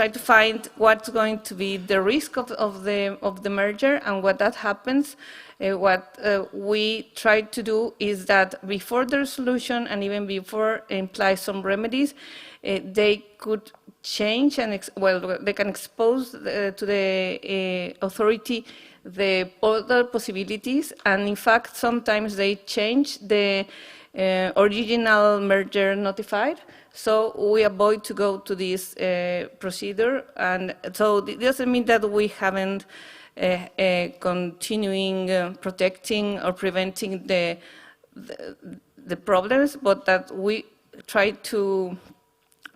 to find what's going to be the risk of the merger, and when that happens, what we try to do is that before the resolution, and even before imply some remedies, they could change and they can expose to the authority the other possibilities, and in fact sometimes they change the original merger notified. So we avoid to go to this procedure, and so it doesn't mean that we haven't continuing protecting or preventing the problems, but that we try to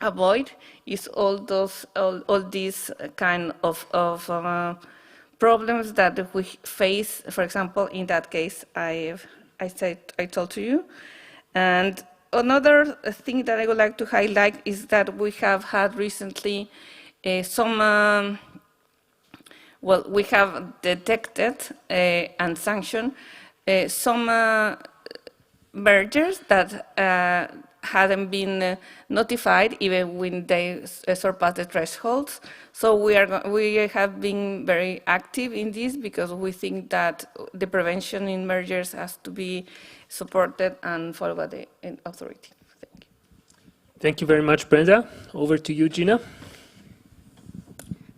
avoid is all these kind of problems that we face. For example, in that case, I told to you. And another thing that I would like to highlight is that we have had recently some. We have detected and sanctioned some mergers that hadn't been notified even when they surpassed the thresholds. So we have been very active in this, because we think that the prevention in mergers has to be supported and followed by the authority. Thank you. Thank you very much, Brenda. Over to you, Gina.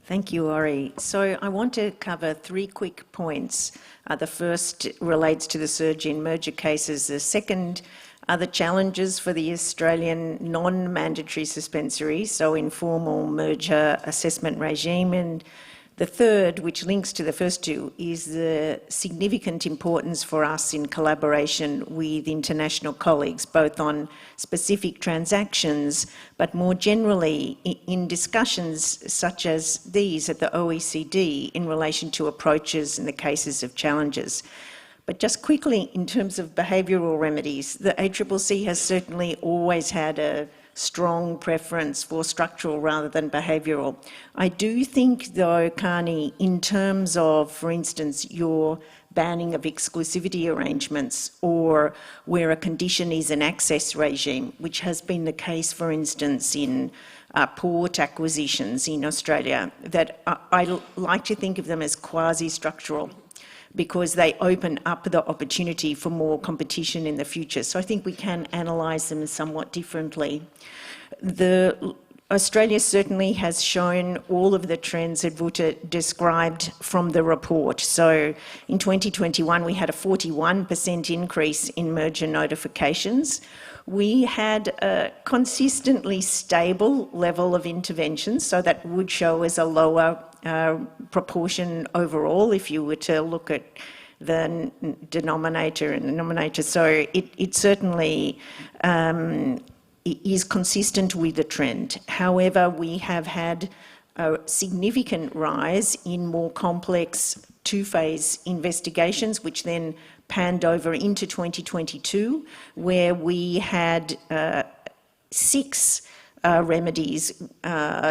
Thank you, Ori. So I want to cover 3 quick points. The first relates to the surge in merger cases. The second are the challenges for the Australian non-mandatory suspensory, so informal merger assessment regime. And the third, which links to the first two, is the significant importance for us in collaboration with international colleagues, both on specific transactions, but more generally in discussions such as these at the OECD in relation to approaches in the cases of challenges. But just quickly, in terms of behavioural remedies, the ACCC has certainly always had a strong preference for structural rather than behavioural. I do think, though, Cani, in terms of, for instance, your banning of exclusivity arrangements, or where a condition is an access regime, which has been the case, for instance, in port acquisitions in Australia, that I like to think of them as quasi-structural, because they open up the opportunity for more competition in the future. So I think we can analyse them somewhat differently. Australia certainly has shown all of the trends that Wouter described from the report. So in 2021, we had a 41% increase in merger notifications. We had a consistently stable level of interventions, so that would show as a lower proportion overall if you were to look at the denominator and the numerator. So it certainly is consistent with the trend. However, we have had a significant rise in more complex two-phase investigations, which then panned over into 2022, where we had 6 remedies,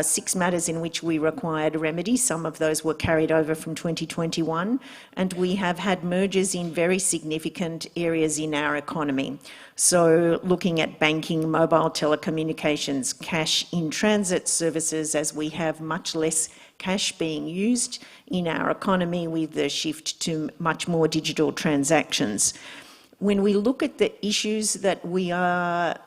6 matters in which we required remedies. Some of those were carried over from 2021, and we have had mergers in very significant areas in our economy. So looking at banking, mobile telecommunications, cash in transit services, as we have much less cash being used in our economy with the shift to much more digital transactions. When we look at the issues that we are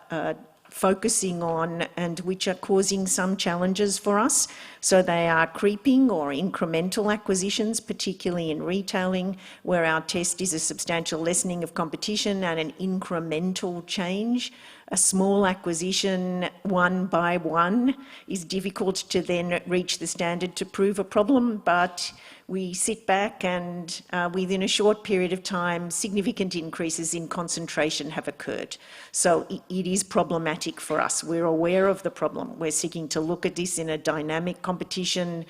focusing on and which are causing some challenges for us. So they are creeping or incremental acquisitions, particularly in retailing, where our test is a substantial lessening of competition and an incremental change. A small acquisition, one by one, is difficult to then reach the standard to prove a problem, but we sit back and within a short period of time, significant increases in concentration have occurred. So it is problematic for us. We're aware of the problem. We're seeking to look at this in a dynamic competition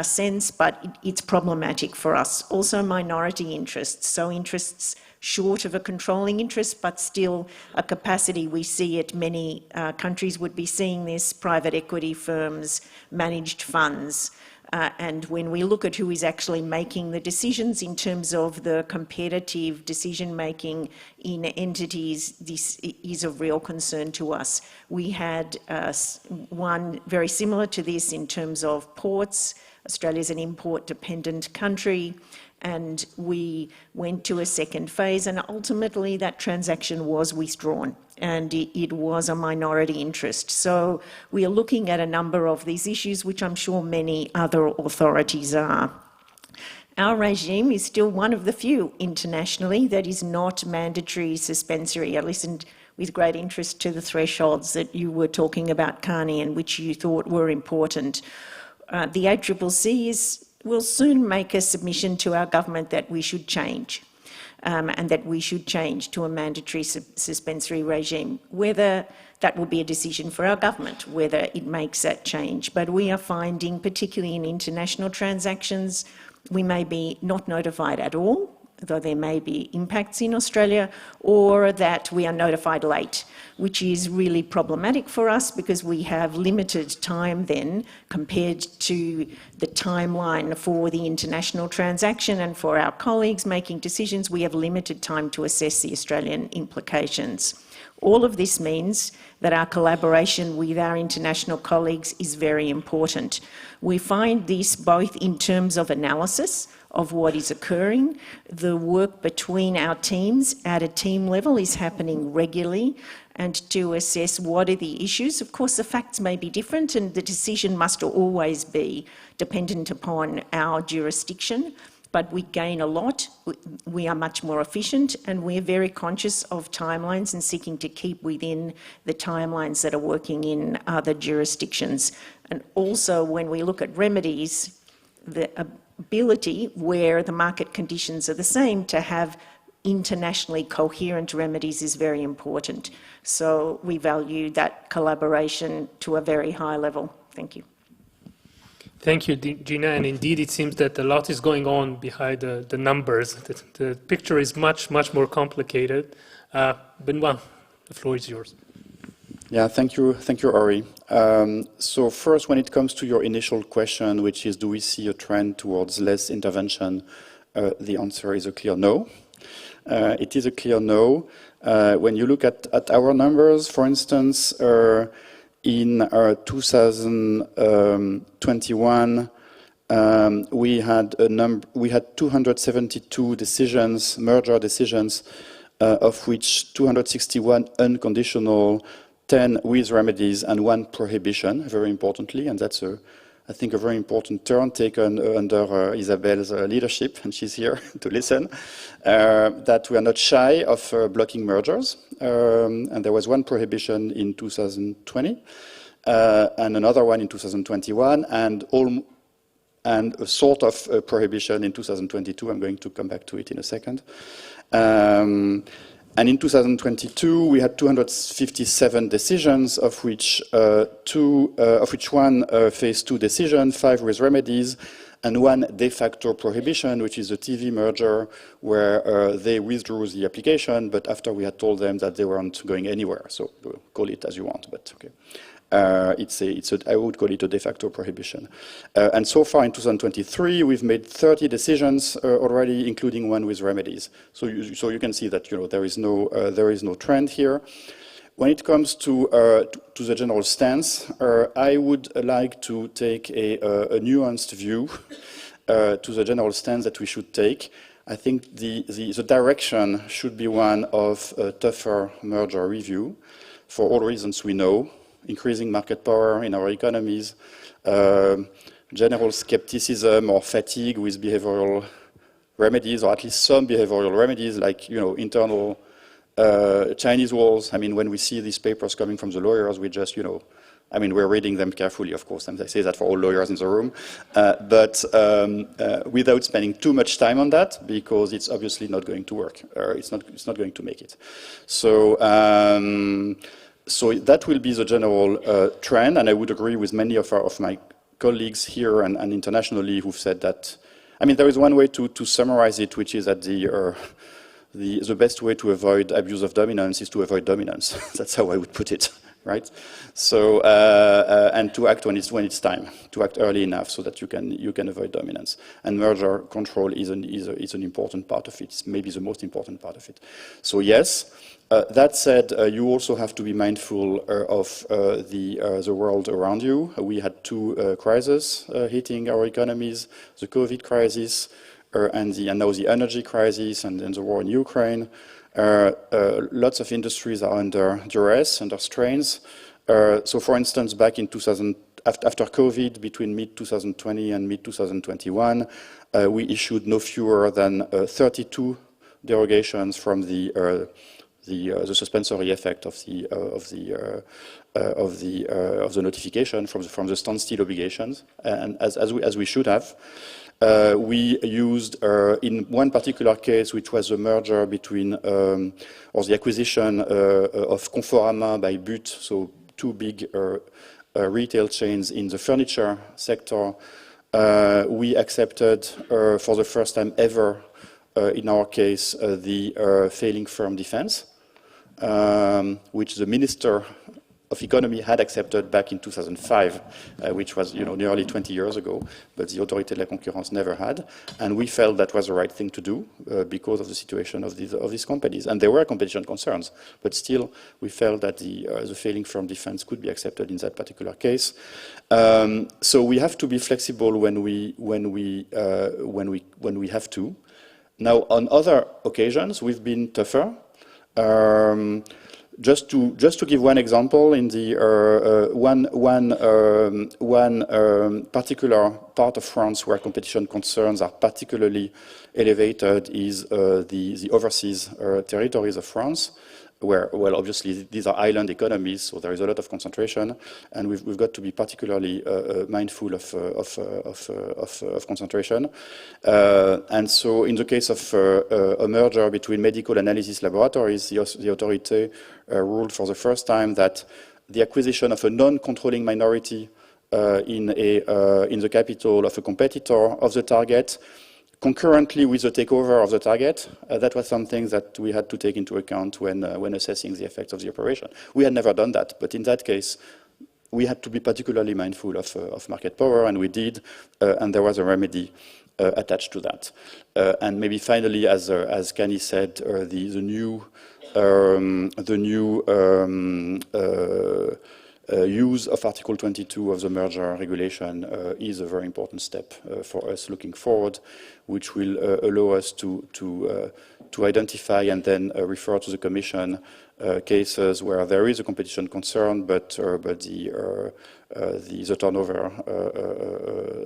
sense, but it's problematic for us. Also minority interests, so interests short of a controlling interest, but still a capacity. We see it, many countries would be seeing this, private equity firms, managed funds. And when we look at who is actually making the decisions in terms of the competitive decision-making in entities, this is of real concern to us. We had one very similar to this in terms of ports. Australia is an import-dependent country, and we went to a second phase, and ultimately that transaction was withdrawn, and it was a minority interest. So we are looking at a number of these issues, which I'm sure many other authorities are. Our regime is still one of the few internationally that is not mandatory suspensory. I listened with great interest to the thresholds that you were talking about, Cani, and which you thought were important. The ACCC will soon make a submission to our government that we should change, and that we should change to a mandatory suspensory regime. Whether that will be a decision for our government, whether it makes that change. But we are finding, particularly in international transactions, we may be not notified at all, though there may be impacts in Australia, or that we are notified late, which is really problematic for us because we have limited time then compared to the timeline for the international transaction, and for our colleagues making decisions, we have limited time to assess the Australian implications. All of this means that our collaboration with our international colleagues is very important. We find this both in terms of analysis of what is occurring. The work between our teams at a team level is happening regularly, and to assess what are the issues. Of course, the facts may be different, and the decision must always be dependent upon our jurisdiction, but we gain a lot. We are much more efficient, and we're very conscious of timelines and seeking to keep within the timelines that are working in other jurisdictions. And also, when we look at remedies, the ability where the market conditions are the same to have internationally coherent remedies is very important. So we value that collaboration to a very high level. Thank you. Thank you, Gina. And indeed, it seems that a lot is going on behind the numbers. The picture is much, much more complicated. Benoît, the floor is yours. Yeah, thank you, Ori. So first, when it comes to your initial question, which is, do we see a trend towards less intervention The answer is a clear no. It is a clear no. When you look at our numbers, for instance, in 2021, we had 272 decisions, merger decisions, of which 261 unconditional, 10 with remedies, and 1 prohibition, very importantly, and that's I think a very important turn taken under Isabel's leadership, and she's here to listen, that we are not shy of blocking mergers. And there was 1 prohibition in 2020, and another one in 2021, and a sort of prohibition in 2022. I'm going to come back to it in a second. And in 2022, we had 257 decisions, of which 1 phase 2 decision, 5 with remedies, and 1 de facto prohibition, which is a TV merger where they withdrew the application, but after we had told them that they weren't going anywhere. So call it as you want, but okay. I would call it a de facto prohibition. And so far in 2023, we've made 30 decisions already, including 1 with remedies. So you can see that there is no trend here. When it comes to the general stance, I would like to take a nuanced view to the general stance that we should take. I think the direction should be one of a tougher merger review for all reasons we know. Increasing market power in our economies, general skepticism or fatigue with behavioral remedies, or at least some behavioral remedies, like internal Chinese walls. I mean, when we see these papers coming from the lawyers, we just we're reading them carefully, of course, and I say that for all lawyers in the room, but without spending too much time on that, because it's obviously not going to work. It's not going to make it. So that will be the general trend, and I would agree with many of my colleagues here and internationally who've said that. I mean, there is one way to summarize it, which is that the best way to avoid abuse of dominance is to avoid dominance. That's how I would put it, right? So and to act when it's time, to act early enough so that you can avoid dominance. And merger control is an important part of it. It's maybe the most important part of it. So yes. That said, you also have to be mindful of the world around you. We had 2 crises hitting our economies: the COVID crisis and now the energy crisis, and then the war in Ukraine. Lots of industries are under duress, under strains. So, for instance, back in after COVID, between mid-2020 and mid-2021, we issued no fewer than 32 derogations from the suspensory effect of the notification from the standstill obligations, and as we should have. We used in one particular case, which was a merger between or the acquisition of Conforama by But, so 2 big retail chains in the furniture sector. We accepted for the first time ever in our case the failing firm defense. Which the Minister of Economy had accepted back in 2005, which was nearly 20 years ago, but the Autorité de la Concurrence never had, and we felt that was the right thing to do because of the situation of these companies, and there were competition concerns, but still we felt that the failing firm defense could be accepted in that particular case. So we have to be flexible when we have to. Now, on other occasions, we've been tougher. Just to give one example, in the one particular part of France where competition concerns are particularly elevated is the overseas territories of France, where, well, obviously these are island economies, so there is a lot of concentration, and we've got to be particularly mindful of concentration. And so, in the case of a merger between medical analysis laboratories, the authority ruled for the first time that the acquisition of a non-controlling minority in the capital of a competitor of the target, concurrently with the takeover of the target, that was something that we had to take into account when assessing the effects of the operation. We had never done that, but in that case, we had to be particularly mindful of market power, and we did, and there was a remedy attached to that. And maybe finally, as Cani said, the new use of Article 22 of the merger regulation is a very important step for us looking forward, which will allow us to identify and then refer to the Commission cases where there is a competition concern, but the turnover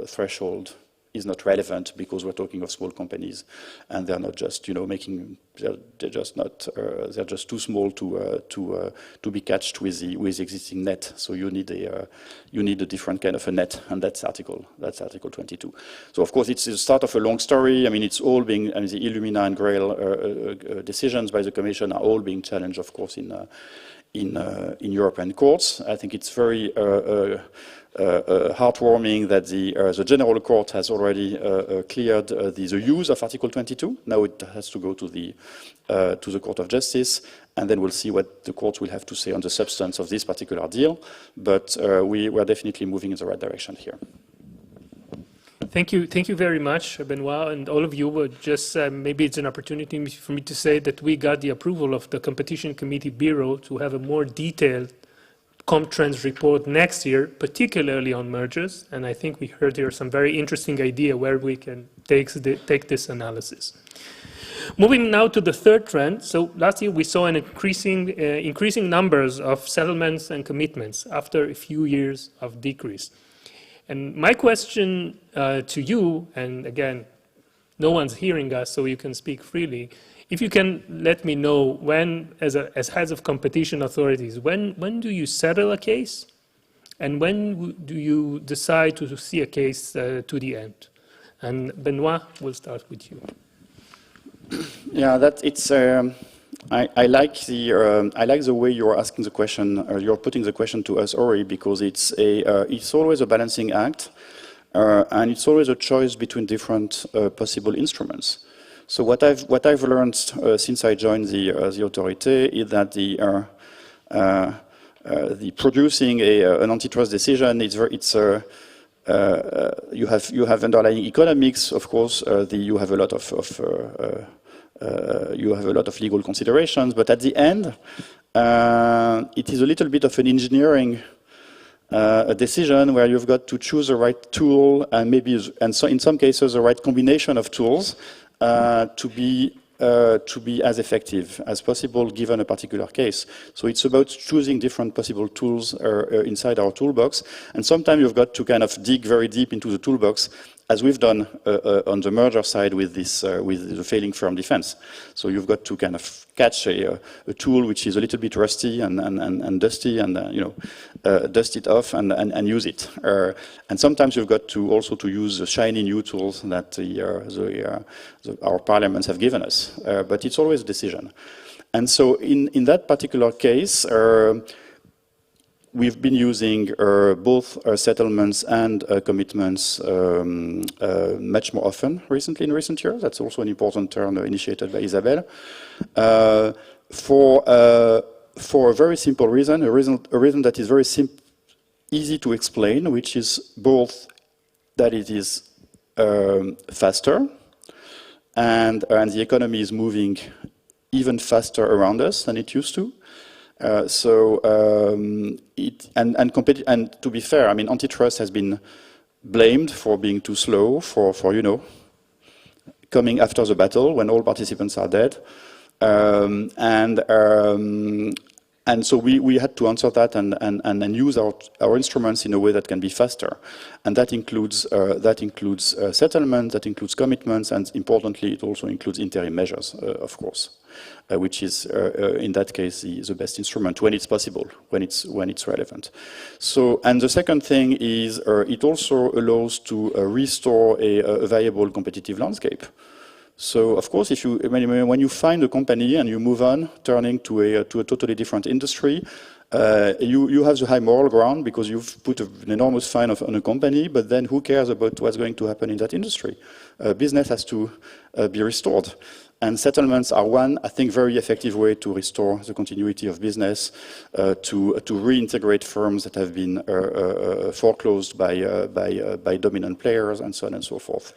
threshold is not relevant because we're talking of small companies, and they're not just they're just too small to be catched with the existing net. So you need a different kind of a net, and that's Article 22. So of course it's the start of a long story. I mean, it's all being the Illumina and Grail decisions by the Commission are all being challenged, of course, in European courts. I think it's very heartwarming that the General Court has already cleared the use of Article 22. Now it has to go to the Court of Justice, and then we'll see what the courts will have to say on the substance of this particular deal. But we're definitely moving in the right direction here. Thank you very much, Benoît, and all of you. Just maybe it's an opportunity for me to say that we got the approval of the Competition Committee Bureau to have a more detailed CompTrends report next year, particularly on mergers, and I think we heard here some very interesting idea where we can take this analysis. Moving now to the third trend. So last year we saw an increasing numbers of settlements and commitments after a few years of decrease. And my question to you, and again, no one's hearing us, so you can speak freely. If you can let me know when, as heads of competition authorities, when do you settle a case, and when do you decide to see a case to the end? And Benoît, we'll start with you. Yeah, I like the way you're asking the question, or you're putting the question to us, Ori, because it's always a balancing act, and it's always a choice between different possible instruments. So what I've learned since I joined the authority is that the producing an antitrust decision you have underlying economics, of course. You have a lot of legal considerations, but at the end, it is a little bit of an engineering a decision where you've got to choose the right tool and so in some cases the right combination of tools to be as effective as possible given a particular case. So it's about choosing different possible tools inside our toolbox, and sometimes you've got to kind of dig very deep into the toolbox, as we've done on the merger side with the failing firm defense. So you've got to kind of catch a tool which is a little bit rusty and dusty, and dust it off and use it. And sometimes you've got to also to use the shiny new tools that our parliaments have given us. But it's always a decision. And so in that particular case, we've been using both settlements and commitments much more often in recent years. That's also an important term initiated by Isabelle. For a very simple reason, a reason that is very easy to explain, which is both that it is faster, and the economy is moving even faster around us than it used to. And to be fair, I mean, antitrust has been blamed for being too slow, for coming after the battle when all participants are dead, and so we had to answer that and use our instruments in a way that can be faster, and that includes settlement, that includes commitments, and importantly, it also includes interim measures, of course. Which is, in that case, the best instrument when it's possible, when it's relevant. So, and the second thing is, it also allows to restore a viable competitive landscape. So, of course, when you find a company and you move on, turning to a totally different industry, you have the high moral ground because you've put an enormous fine on a company, but then who cares about what's going to happen in that industry? Business has to be restored. And settlements are one, I think, very effective way to restore the continuity of business, to reintegrate firms that have been foreclosed by dominant players, and so on and so forth.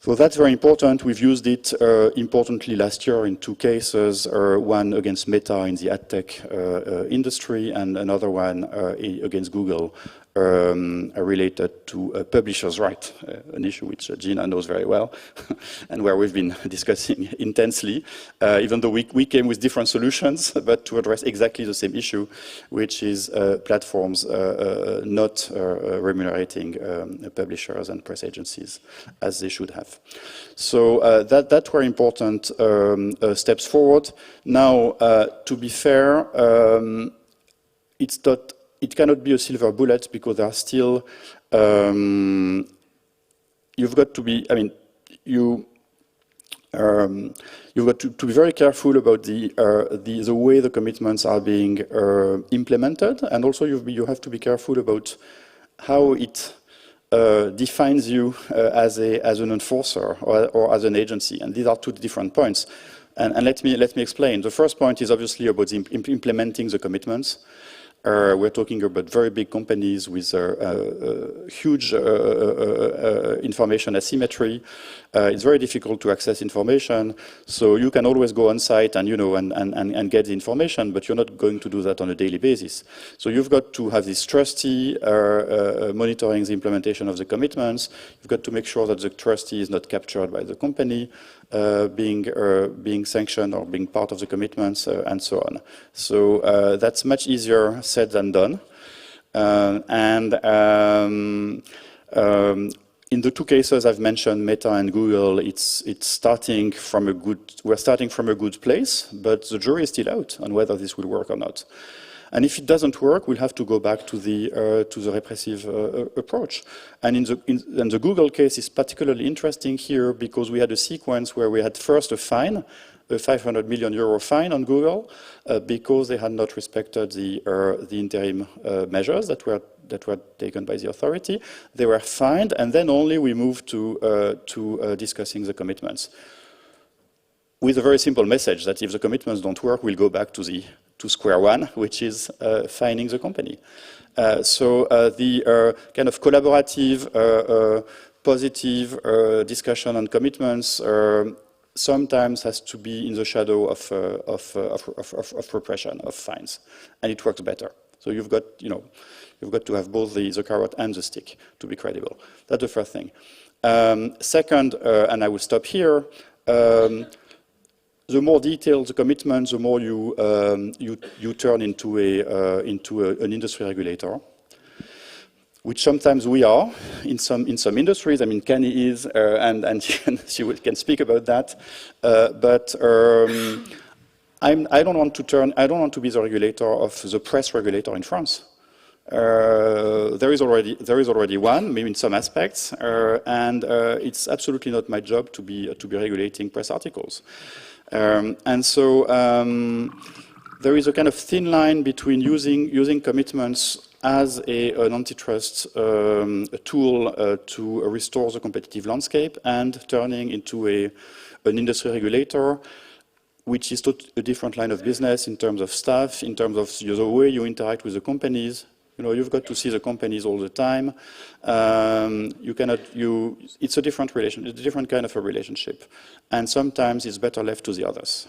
So that's very important. We've used it importantly last year in 2 cases, one against Meta in the ad tech industry and another one against Google related to publishers' rights, an issue which Gina knows very well and where we've been discussing intensely, even though we came with different solutions, but to address exactly the same issue, which is platforms not remunerating publishers and press agencies as they should have. So that were important steps forward. Now, to be fair, it cannot be a silver bullet because there are still, you've got to be, I mean, you've got to be very careful about the way the commitments are being implemented, and also you have to be careful about how it defines you as an enforcer or as an agency, and these are 2 different points. And let me explain. The first point is obviously about implementing the commitments. We're talking about very big companies with huge information asymmetry. It's very difficult to access information, so you can always go on site and and get the information, but you're not going to do that on a daily basis. So you've got to have this trustee monitoring the implementation of the commitments. You've got to make sure that the trustee is not captured by the company, being sanctioned or being part of the commitments, and so on. So that's much easier said than done. In the 2 cases I've mentioned, Meta and Google, it's starting from we're starting from a good place, but the jury is still out on whether this will work or not. And if it doesn't work, we'll have to go back to the repressive approach. And in the Google case is particularly interesting here because we had a sequence where we had first a fine, a 500 million euro fine on Google because they had not respected the interim measures that were taken by the authority. They were fined, and then only we moved to discussing the commitments, with a very simple message that if the commitments don't work, we'll go back to square one, which is fining the company. So the kind of collaborative, positive discussion on commitments sometimes has to be in the shadow of repression, of fines, and it works better. So you've got to have both the carrot and the stick to be credible. That's the first thing. Second, and I will stop here. The more detailed the commitment, the more you turn into an industry regulator, which sometimes we are in some industries. I mean, Cani is, and she can speak about that. But I don't want to be the regulator of the press regulator in France. There is already one, maybe in some aspects, and it's absolutely not my job to be regulating press articles. And so there is a kind of thin line between using commitments as an antitrust tool to restore the competitive landscape and turning into an industry regulator, which is a different line of business in terms of staff, in terms of the way you interact with the companies. You've got to see the companies all the time. It's a different relation, it's a different kind of a relationship. And sometimes it's better left to the others.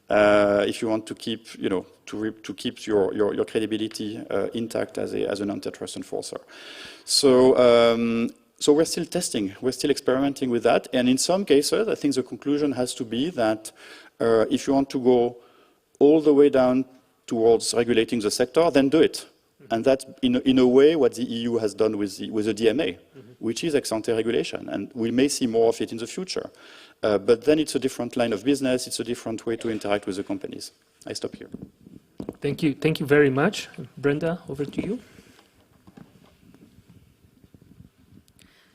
If you want to keep, to keep your credibility intact as an antitrust enforcer. So we're still testing, we're still experimenting with that. And in some cases, I think the conclusion has to be that if you want to go all the way down towards regulating the sector, then do it. And that's, in a way, what the EU has done with the DMA, which is ex-ante regulation. And we may see more of it in the future. But then it's a different line of business. It's a different way to interact with the companies. I stop here. Thank you. Thank you very much. Brenda, over to you.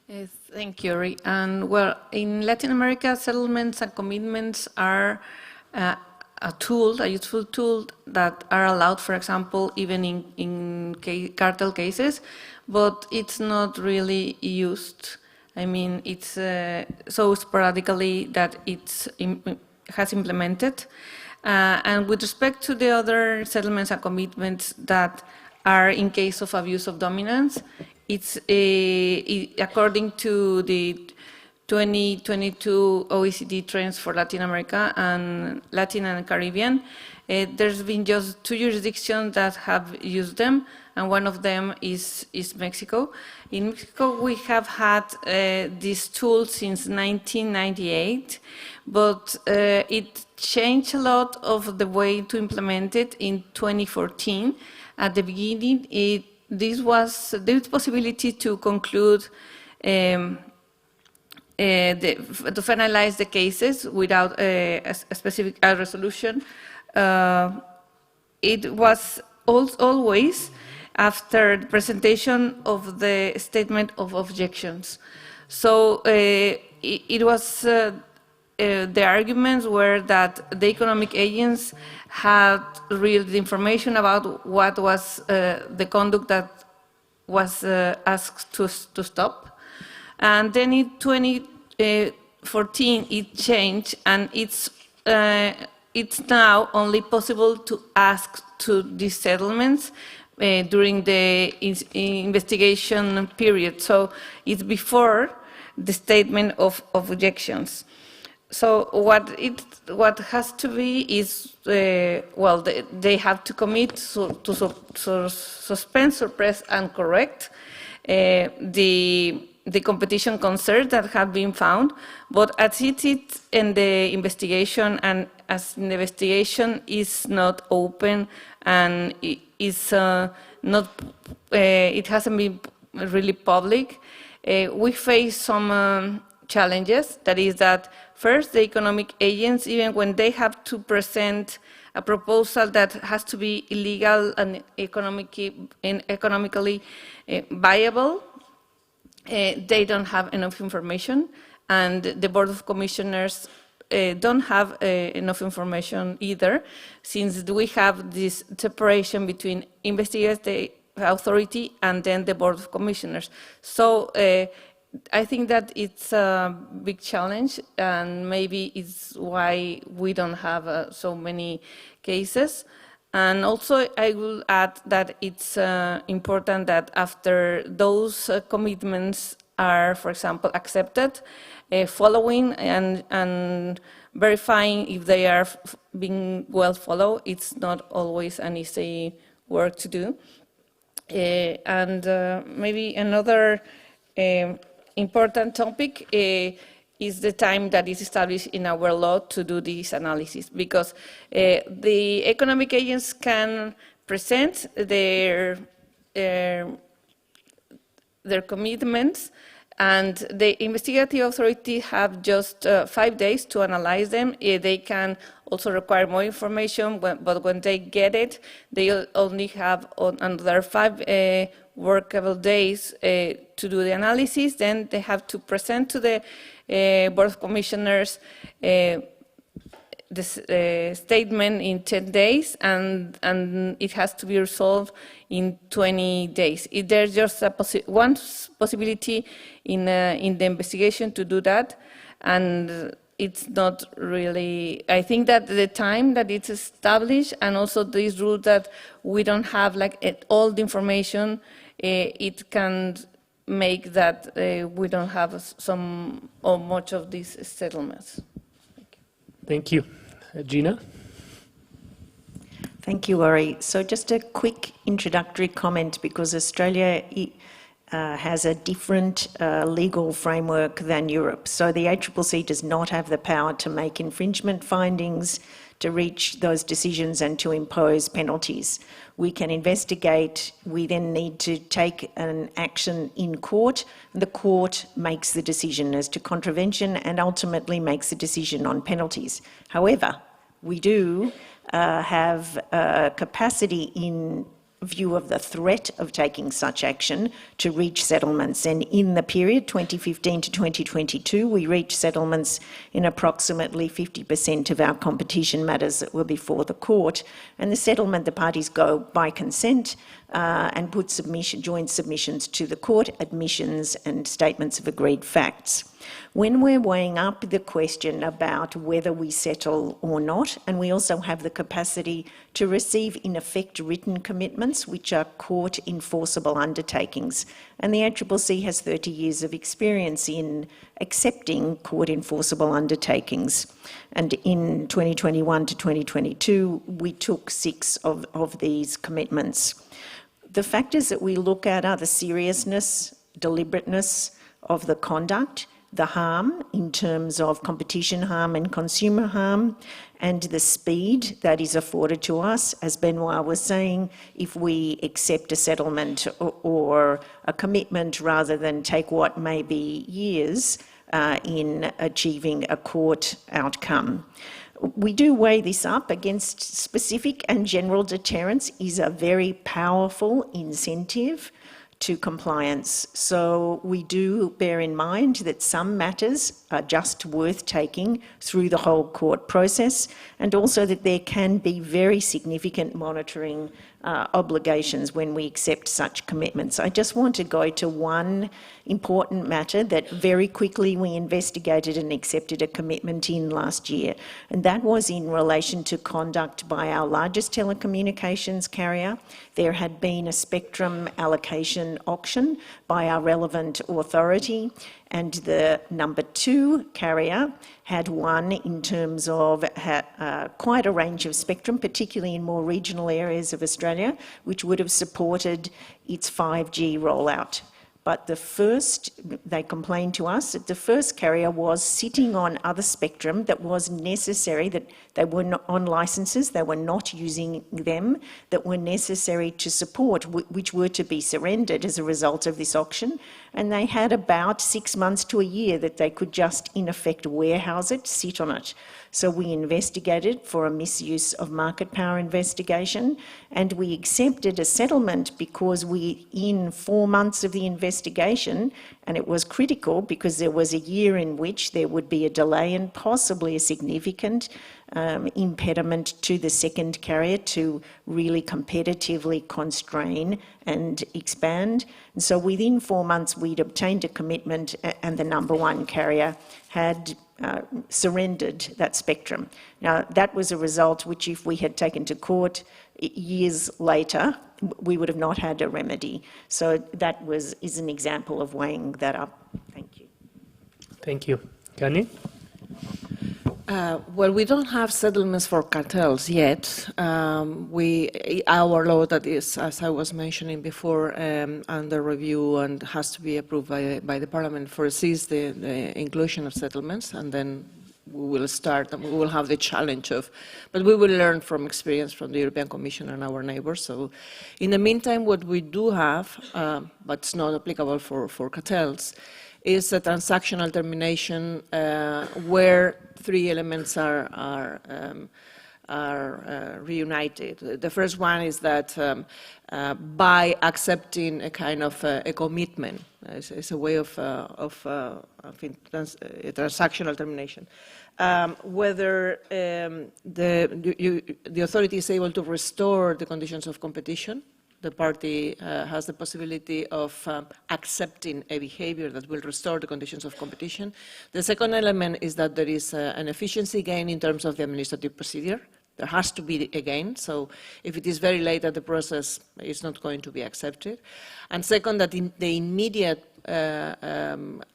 Yes, thank you, Ori. And well, in Latin America, settlements and commitments are a useful tool that are allowed, for example, even in cartel cases, but it's not really used. I mean, it's so sporadically that it has implemented. And with respect to the other settlements and commitments that are in case of abuse of dominance, it's according to 2022 OECD Trends for Latin America and Latin and Caribbean. There's been just 2 jurisdictions that have used them, and one of them is Mexico. In Mexico, we have had this tool since 1998, but it changed a lot of the way to implement it in 2014. At the beginning, there was possibility to conclude to finalize the cases without a specific resolution. It was always after the presentation of the statement of objections. So it was the arguments were that the economic agents had real information about what was the conduct that was asked to stop. And then in 2014 it changed, and it's now only possible to ask to these settlements during the investigation period. So it's before the statement of objections. So what has to be is, well, they have to commit to suspend, suppress, and correct the competition concerns that have been found. But as it is in the investigation, and as the investigation is not open and is not, it hasn't been really public, we face some challenges. That is that first, the economic agents, even when they have to present a proposal that has to be illegal and economically viable, they don't have enough information, and the Board of Commissioners don't have enough information either, since we have this separation between investigative authority and then the Board of Commissioners. So I think that it's a big challenge, and maybe it's why we don't have so many cases. And also, I will add that it's important that after those commitments are, for example, accepted, following and verifying if they are being well followed, it's not always an easy work to do. And maybe another important topic is the time that is established in our law to do this analysis, because the economic agents can present their commitments, and the investigative authority have just 5 days to analyze them. They can also require more information, but when they get it, they only have another 5 workable days to do the analysis. Then they have to present to the Board of Commissioners this statement in 10 days, and it has to be resolved in 20 days. There's just one possibility in the investigation to do that, and it's not really, I think that the time that it's established, and also this rule that we don't have like all the information, it can make that we don't have some or much of these settlements. Thank you. Gina? Thank you, Ori. So just a quick introductory comment, because Australia has a different legal framework than Europe. So the ACCC does not have the power to make infringement findings, to reach those decisions and to impose penalties. We can investigate, we then need to take an action in court. The court makes the decision as to contravention and ultimately makes the decision on penalties. However, we do have capacity in view of the threat of taking such action to reach settlements. And in the period 2015 to 2022, we reached settlements in approximately 50% of our competition matters that were before the court. And the settlement, the parties go by consent, and put joint submissions to the court, admissions and statements of agreed facts. When we're weighing up the question about whether we settle or not, and we also have the capacity to receive in effect written commitments, which are court enforceable undertakings. And the ACCC has 30 years of experience in accepting court enforceable undertakings. And in 2021 to 2022, we took 6 of these commitments. The factors that we look at are the seriousness, deliberateness of the conduct, the harm in terms of competition harm and consumer harm, and the speed that is afforded to us. As Benoît was saying, if we accept a settlement or a commitment rather than take what may be years in achieving a court outcome. We do weigh this up against specific and general deterrence is a very powerful incentive to compliance. So we do bear in mind that some matters are just worth taking through the whole court process, and also that there can be very significant monitoring obligations when we accept such commitments. I just want to go to one important matter that very quickly we investigated and accepted a commitment in last year, and that was in relation to conduct by our largest telecommunications carrier. There had been a spectrum allocation auction by our relevant authority, and the number 2 carrier had won in terms of quite a range of spectrum, particularly in more regional areas of Australia, which would have supported its 5G rollout. But they complained to us that the first carrier was sitting on other spectrum that was necessary, that they were not on licenses, they were not using them, that were necessary to support, which were to be surrendered as a result of this auction. And they had about 6 months to a year that they could just, in effect, warehouse it, sit on it. So we investigated for a misuse of market power investigation, and we accepted a settlement because in 4 months of the investigation, and it was critical because there was a year in which there would be a delay and possibly a significant impediment to the second carrier to really competitively constrain and expand. And so within 4 months, we'd obtained a commitment, and the number 1 carrier had surrendered that spectrum. Now, that was a result which, if we had taken to court years later, we would have not had a remedy. So that is an example of weighing that up. Thank you. Thank you. Cani? Well, we don't have settlements for cartels yet. Our law that is, as I was mentioning before, under review and has to be approved by the Parliament, foresees the inclusion of settlements, and then we will start and we will have the challenge of, but we will learn from experience from the European Commission and our neighbors. So in the meantime, what we do have, but it's not applicable for cartels, is a transactional termination where 3 elements are reunited. The first one is that by accepting a kind of a commitment, it's a way of transactional termination. Whether the authority is able to restore the conditions of competition, the party has the possibility of accepting a behavior that will restore the conditions of competition. The second element is that there is an efficiency gain in terms of the administrative procedure. There has to be a gain, so if it is very late at the process, it's not going to be accepted. And second, that the immediate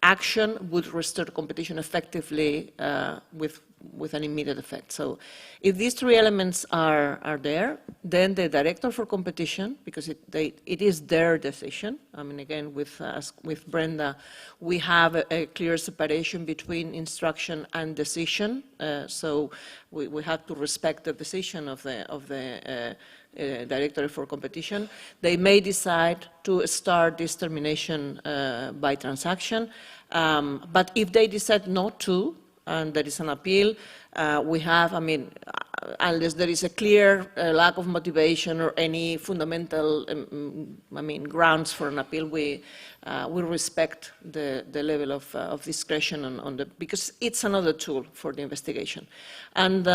action would restore competition effectively with an immediate effect. So if these 3 elements are there, then the Director for Competition, because it is their decision, I mean, again, with Brenda, we have a clear separation between instruction and decision, so we have to respect the decision of the Director for Competition. They may decide to start this termination by transaction, but if they decide not to, and there is an appeal, we have, I mean, unless there is a clear lack of motivation or any fundamental, grounds for an appeal, we respect the level of discretion on the, because it's another tool for the investigation. And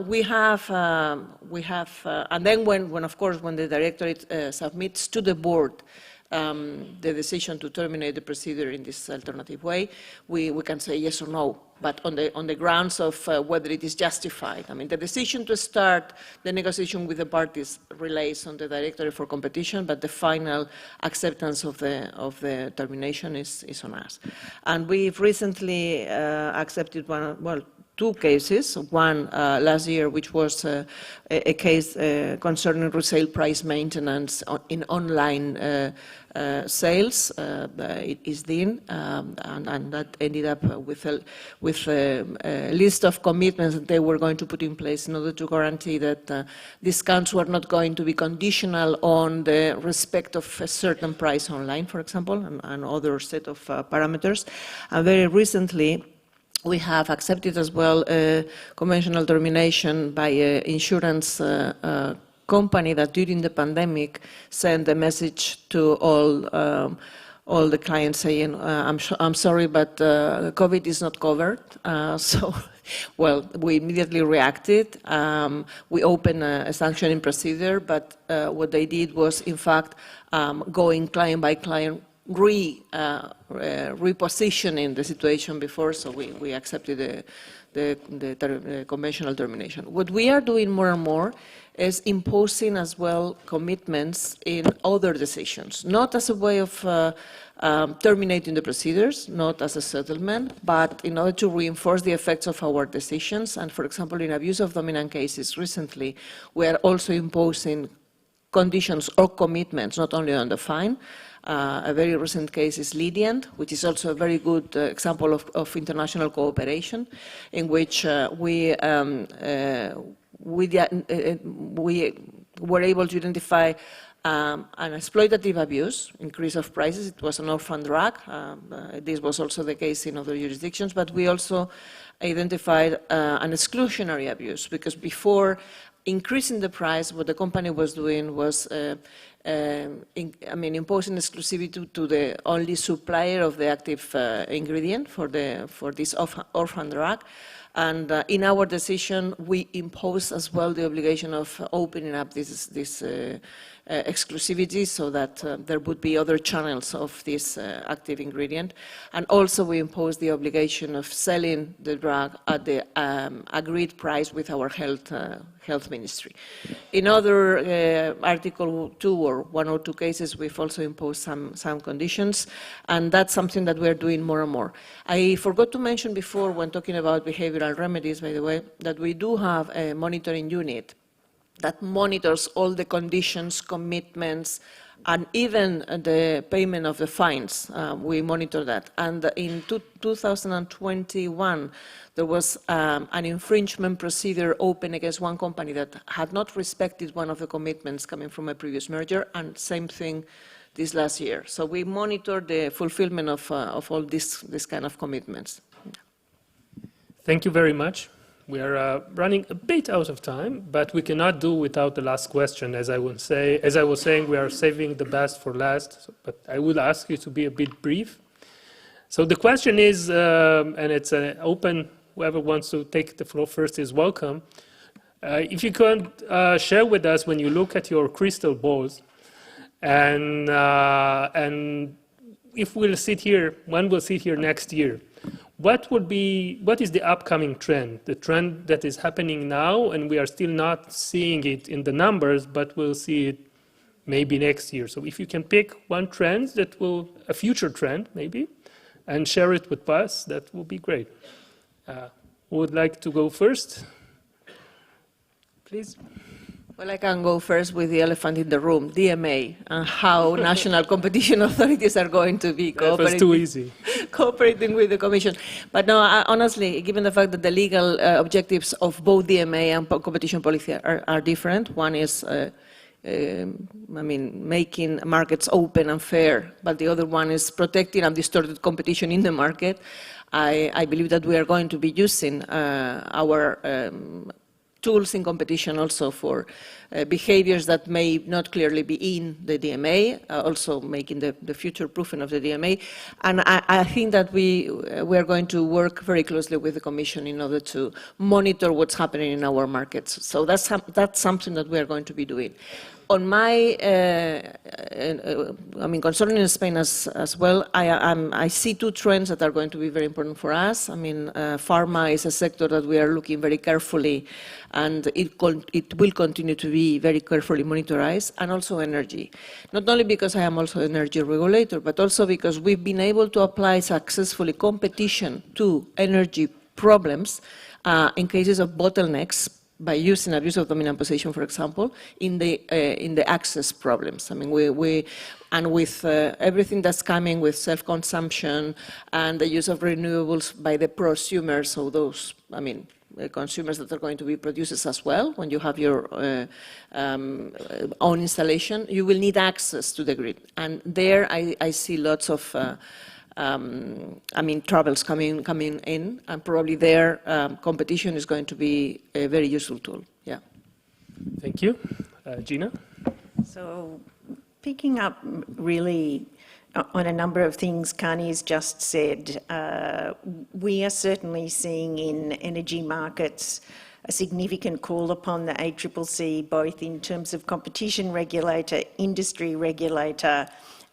we have, and then when of course, when the directorate submits to the board the decision to terminate the procedure in this alternative way, we can say yes or no, but on the grounds of whether it is justified. I mean, the decision to start the negotiation with the parties relates on the Directorate for Competition, but the final acceptance of the termination is on us. And we've recently accepted two cases. One last year, which was a case concerning resale price maintenance in online sales. It is DIN, and that ended up with a list of commitments that they were going to put in place in order to guarantee that discounts were not going to be conditional on the respect of a certain price online, for example, and other set of parameters. And very recently, we have accepted as well a conventional termination by an insurance company that during the pandemic sent a message to all the clients saying, I'm sorry, but COVID is not covered. So, well, we immediately reacted. We opened a sanctioning procedure, but what they did was, in fact, going client by client, repositioning the situation before, so we accepted the conventional termination. What we are doing more and more is imposing as well commitments in other decisions, not as a way of terminating the procedures, not as a settlement, but in order to reinforce the effects of our decisions. And for example, in abuse of dominant cases recently, we are also imposing conditions or commitments, not only on the fine. A very recent case is Lydiant, which is also a very good example of international cooperation, in which we were able to identify an exploitative abuse, increase of prices. It was an orphan drug. This was also the case in other jurisdictions, but we also identified an exclusionary abuse, because before increasing the price, what the company was doing was imposing exclusivity to the only supplier of the active ingredient for this orphan drug. And in our decision, we impose as well the obligation of opening up this exclusivity so that there would be other channels of this active ingredient. And also we impose the obligation of selling the drug at the agreed price with our health ministry. In other Article 2 or 102 cases, we've also imposed some conditions, and that's something that we're doing more and more. I forgot to mention before, when talking about behavioral remedies, by the way, that we do have a monitoring unit that monitors all the conditions, commitments, and even the payment of the fines. We monitor that. And in 2021, there was an infringement procedure open against one company that had not respected one of the commitments coming from a previous merger, and same thing this last year. So we monitor the fulfillment of all this kind of commitments. Thank you very much. We are running a bit out of time, but we cannot do without the last question. As I was saying, we are saving the best for last, but I would ask you to be a bit brief. So the question is, and it's open, whoever wants to take the floor first is welcome. If you could share with us, when you look at your crystal balls, and if we'll sit here, when we'll sit here next year, what is the upcoming trend, the trend that is happening now, and we are still not seeing it in the numbers, but we'll see it maybe next year. So if you can pick one trend that will, a future trend maybe, and share it with us, that will be great. Who would like to go first? Please. Well, I can go first with the elephant in the room, DMA, and how national competition authorities are going to be cooperating with the Commission. But no, honestly, given the fact that the legal objectives of both DMA and competition policy are different, one is making markets open and fair, but the other one is protecting undistorted competition in the market. I believe that we are going to be using our tools in competition also for behaviors that may not clearly be in the DMA, also making the future proofing of the DMA. And I think that we are going to work very closely with the Commission in order to monitor what's happening in our markets. So that's something that we are going to be doing. On my, concerning Spain as well, I see two trends that are going to be very important for us. Pharma is a sector that we are looking very carefully, and it will continue to be very carefully monitored, and also energy. Not only because I am also an energy regulator, but also because we've been able to apply successfully competition to energy problems in cases of bottlenecks, by using abuse of dominant position, for example, in the access problems. And with everything that's coming with self-consumption and the use of renewables by the prosumers, so those, consumers that are going to be producers as well, when you have your own installation, you will need access to the grid. And there I see lots of troubles coming in, and probably there competition is going to be a very useful tool. Yeah. Thank you. Gina? So picking up really on a number of things Cani has just said, we are certainly seeing in energy markets a significant call upon the ACCC, both in terms of competition regulator, industry regulator,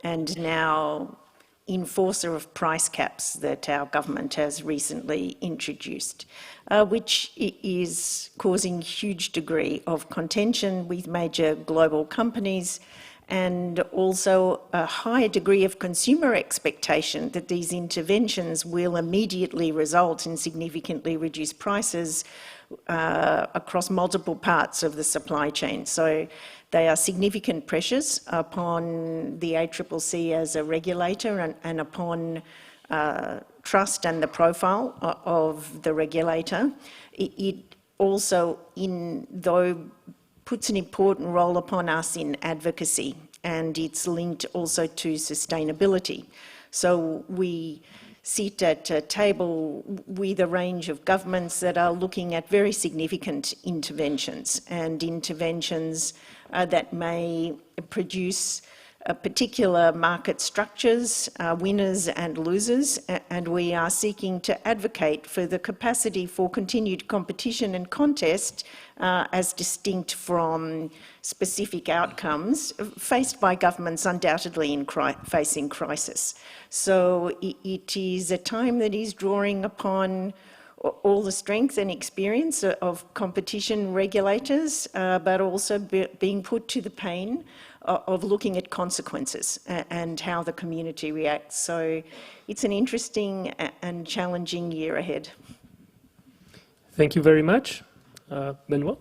and now enforcer of price caps that our government has recently introduced, which is causing huge degree of contention with major global companies, and also a high degree of consumer expectation that these interventions will immediately result in significantly reduced prices across multiple parts of the supply chain. So they are significant pressures upon the ACCC as a regulator and upon trust and the profile of the regulator. It also, puts an important role upon us in advocacy, and it's linked also to sustainability. So we sit at a table with a range of governments that are looking at very significant interventions, and interventions that may produce particular market structures, winners and losers, and we are seeking to advocate for the capacity for continued competition and contest as distinct from specific outcomes faced by governments undoubtedly in facing crisis. So it is a time that is drawing upon all the strength and experience of competition regulators, but also being put to the pain of looking at consequences and how the community reacts. So it's an interesting and challenging year ahead. Thank you very much. Benoît?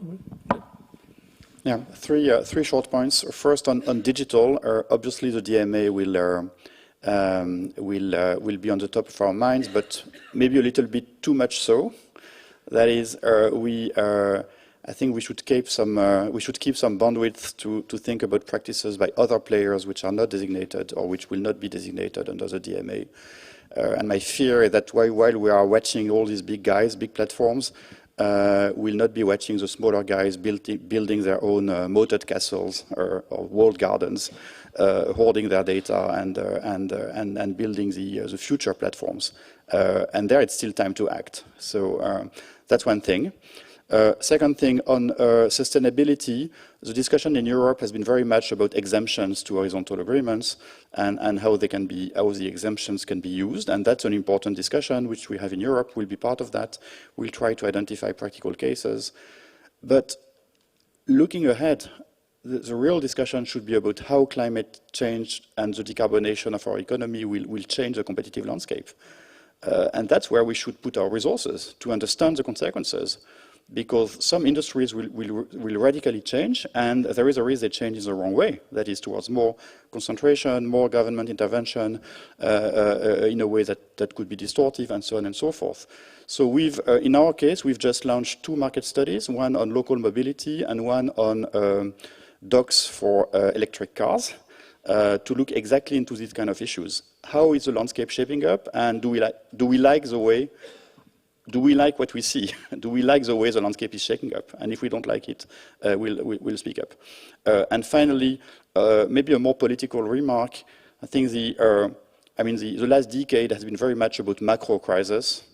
Yeah, three short points. First, on digital, obviously the DMA will be on the top of our minds, but maybe a little bit too much so. That is, I think we should keep some bandwidth to think about practices by other players which are not designated or which will not be designated under the DMA. And my fear is that while we are watching all these big guys, big platforms, we'll not be watching the smaller guys building their own moated castles or walled gardens, hoarding their data and building the future platforms. And there it's still time to act. So that's one thing. Second thing, on sustainability, the discussion in Europe has been very much about exemptions to horizontal agreements and how the exemptions can be used. And that's an important discussion which we have in Europe. We'll be part of that. We'll try to identify practical cases. But looking ahead, the real discussion should be about how climate change and the decarbonation of our economy will change the competitive landscape. And that's where we should put our resources to understand the consequences. Because some industries will radically change, and there is a risk they change in the wrong way. That is towards more concentration, more government intervention, in a way that could be distortive, and so on and so forth. So in our case, we've just launched 2 market studies, one on local mobility and one on docks for electric cars, to look exactly into these kind of issues. How is the landscape shaping up, and do we like the way do we like what we see? Do we like the way the landscape is shaking up? And if we don't like it, we'll speak up. And finally, maybe a more political remark. I think the last decade has been very much about macro crisis.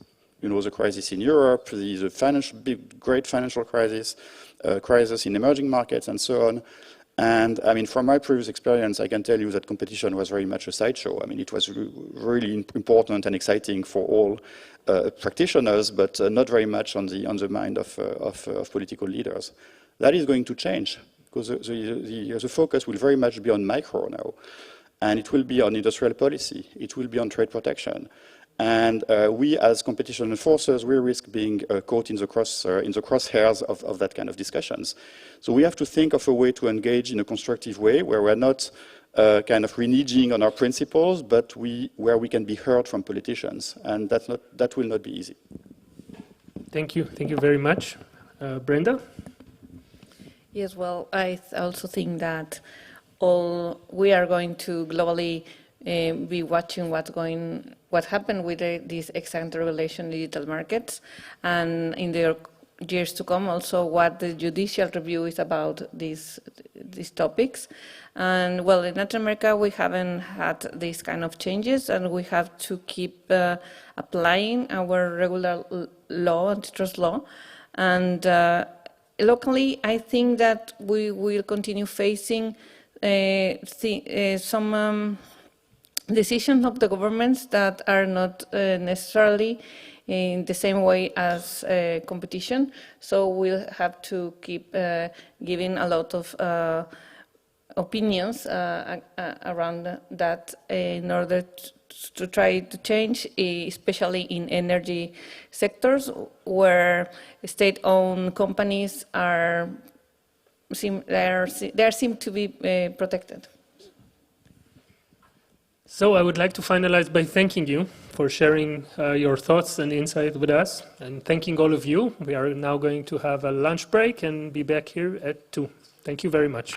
You know, the crisis in Europe, the great financial crisis, crisis in emerging markets, and so on. And I mean, from my previous experience, I can tell you that competition was very much a sideshow. I mean, it was really important and exciting for all practitioners, but not very much on the mind of political leaders. That is going to change, because the focus will very much be on micro now, and it will be on industrial policy. It will be on trade protection. And we, as competition enforcers, we risk being caught in the crosshairs of that kind of discussions. So we have to think of a way to engage in a constructive way, where we're not kind of reneging on our principles, but where we can be heard from politicians. And that will not be easy. Thank you. Thank you very much. Brenda? Yes, well, I also think that we are going to globally be watching what happened with this ex-ante regulation in digital markets, and in the years to come also what the judicial review is about these topics. And well, in Latin America we haven't had these kind of changes, and we have to keep applying our regular law, antitrust law. And locally, I think that we will continue facing some decisions of the governments that are not necessarily in the same way as competition. So we'll have to keep giving a lot of opinions around that in order to try to change, especially in energy sectors where state-owned companies seem to be protected. So I would like to finalize by thanking you for sharing your thoughts and insight with us, and thanking all of you. We are now going to have a lunch break and be back here at 2. Thank you very much.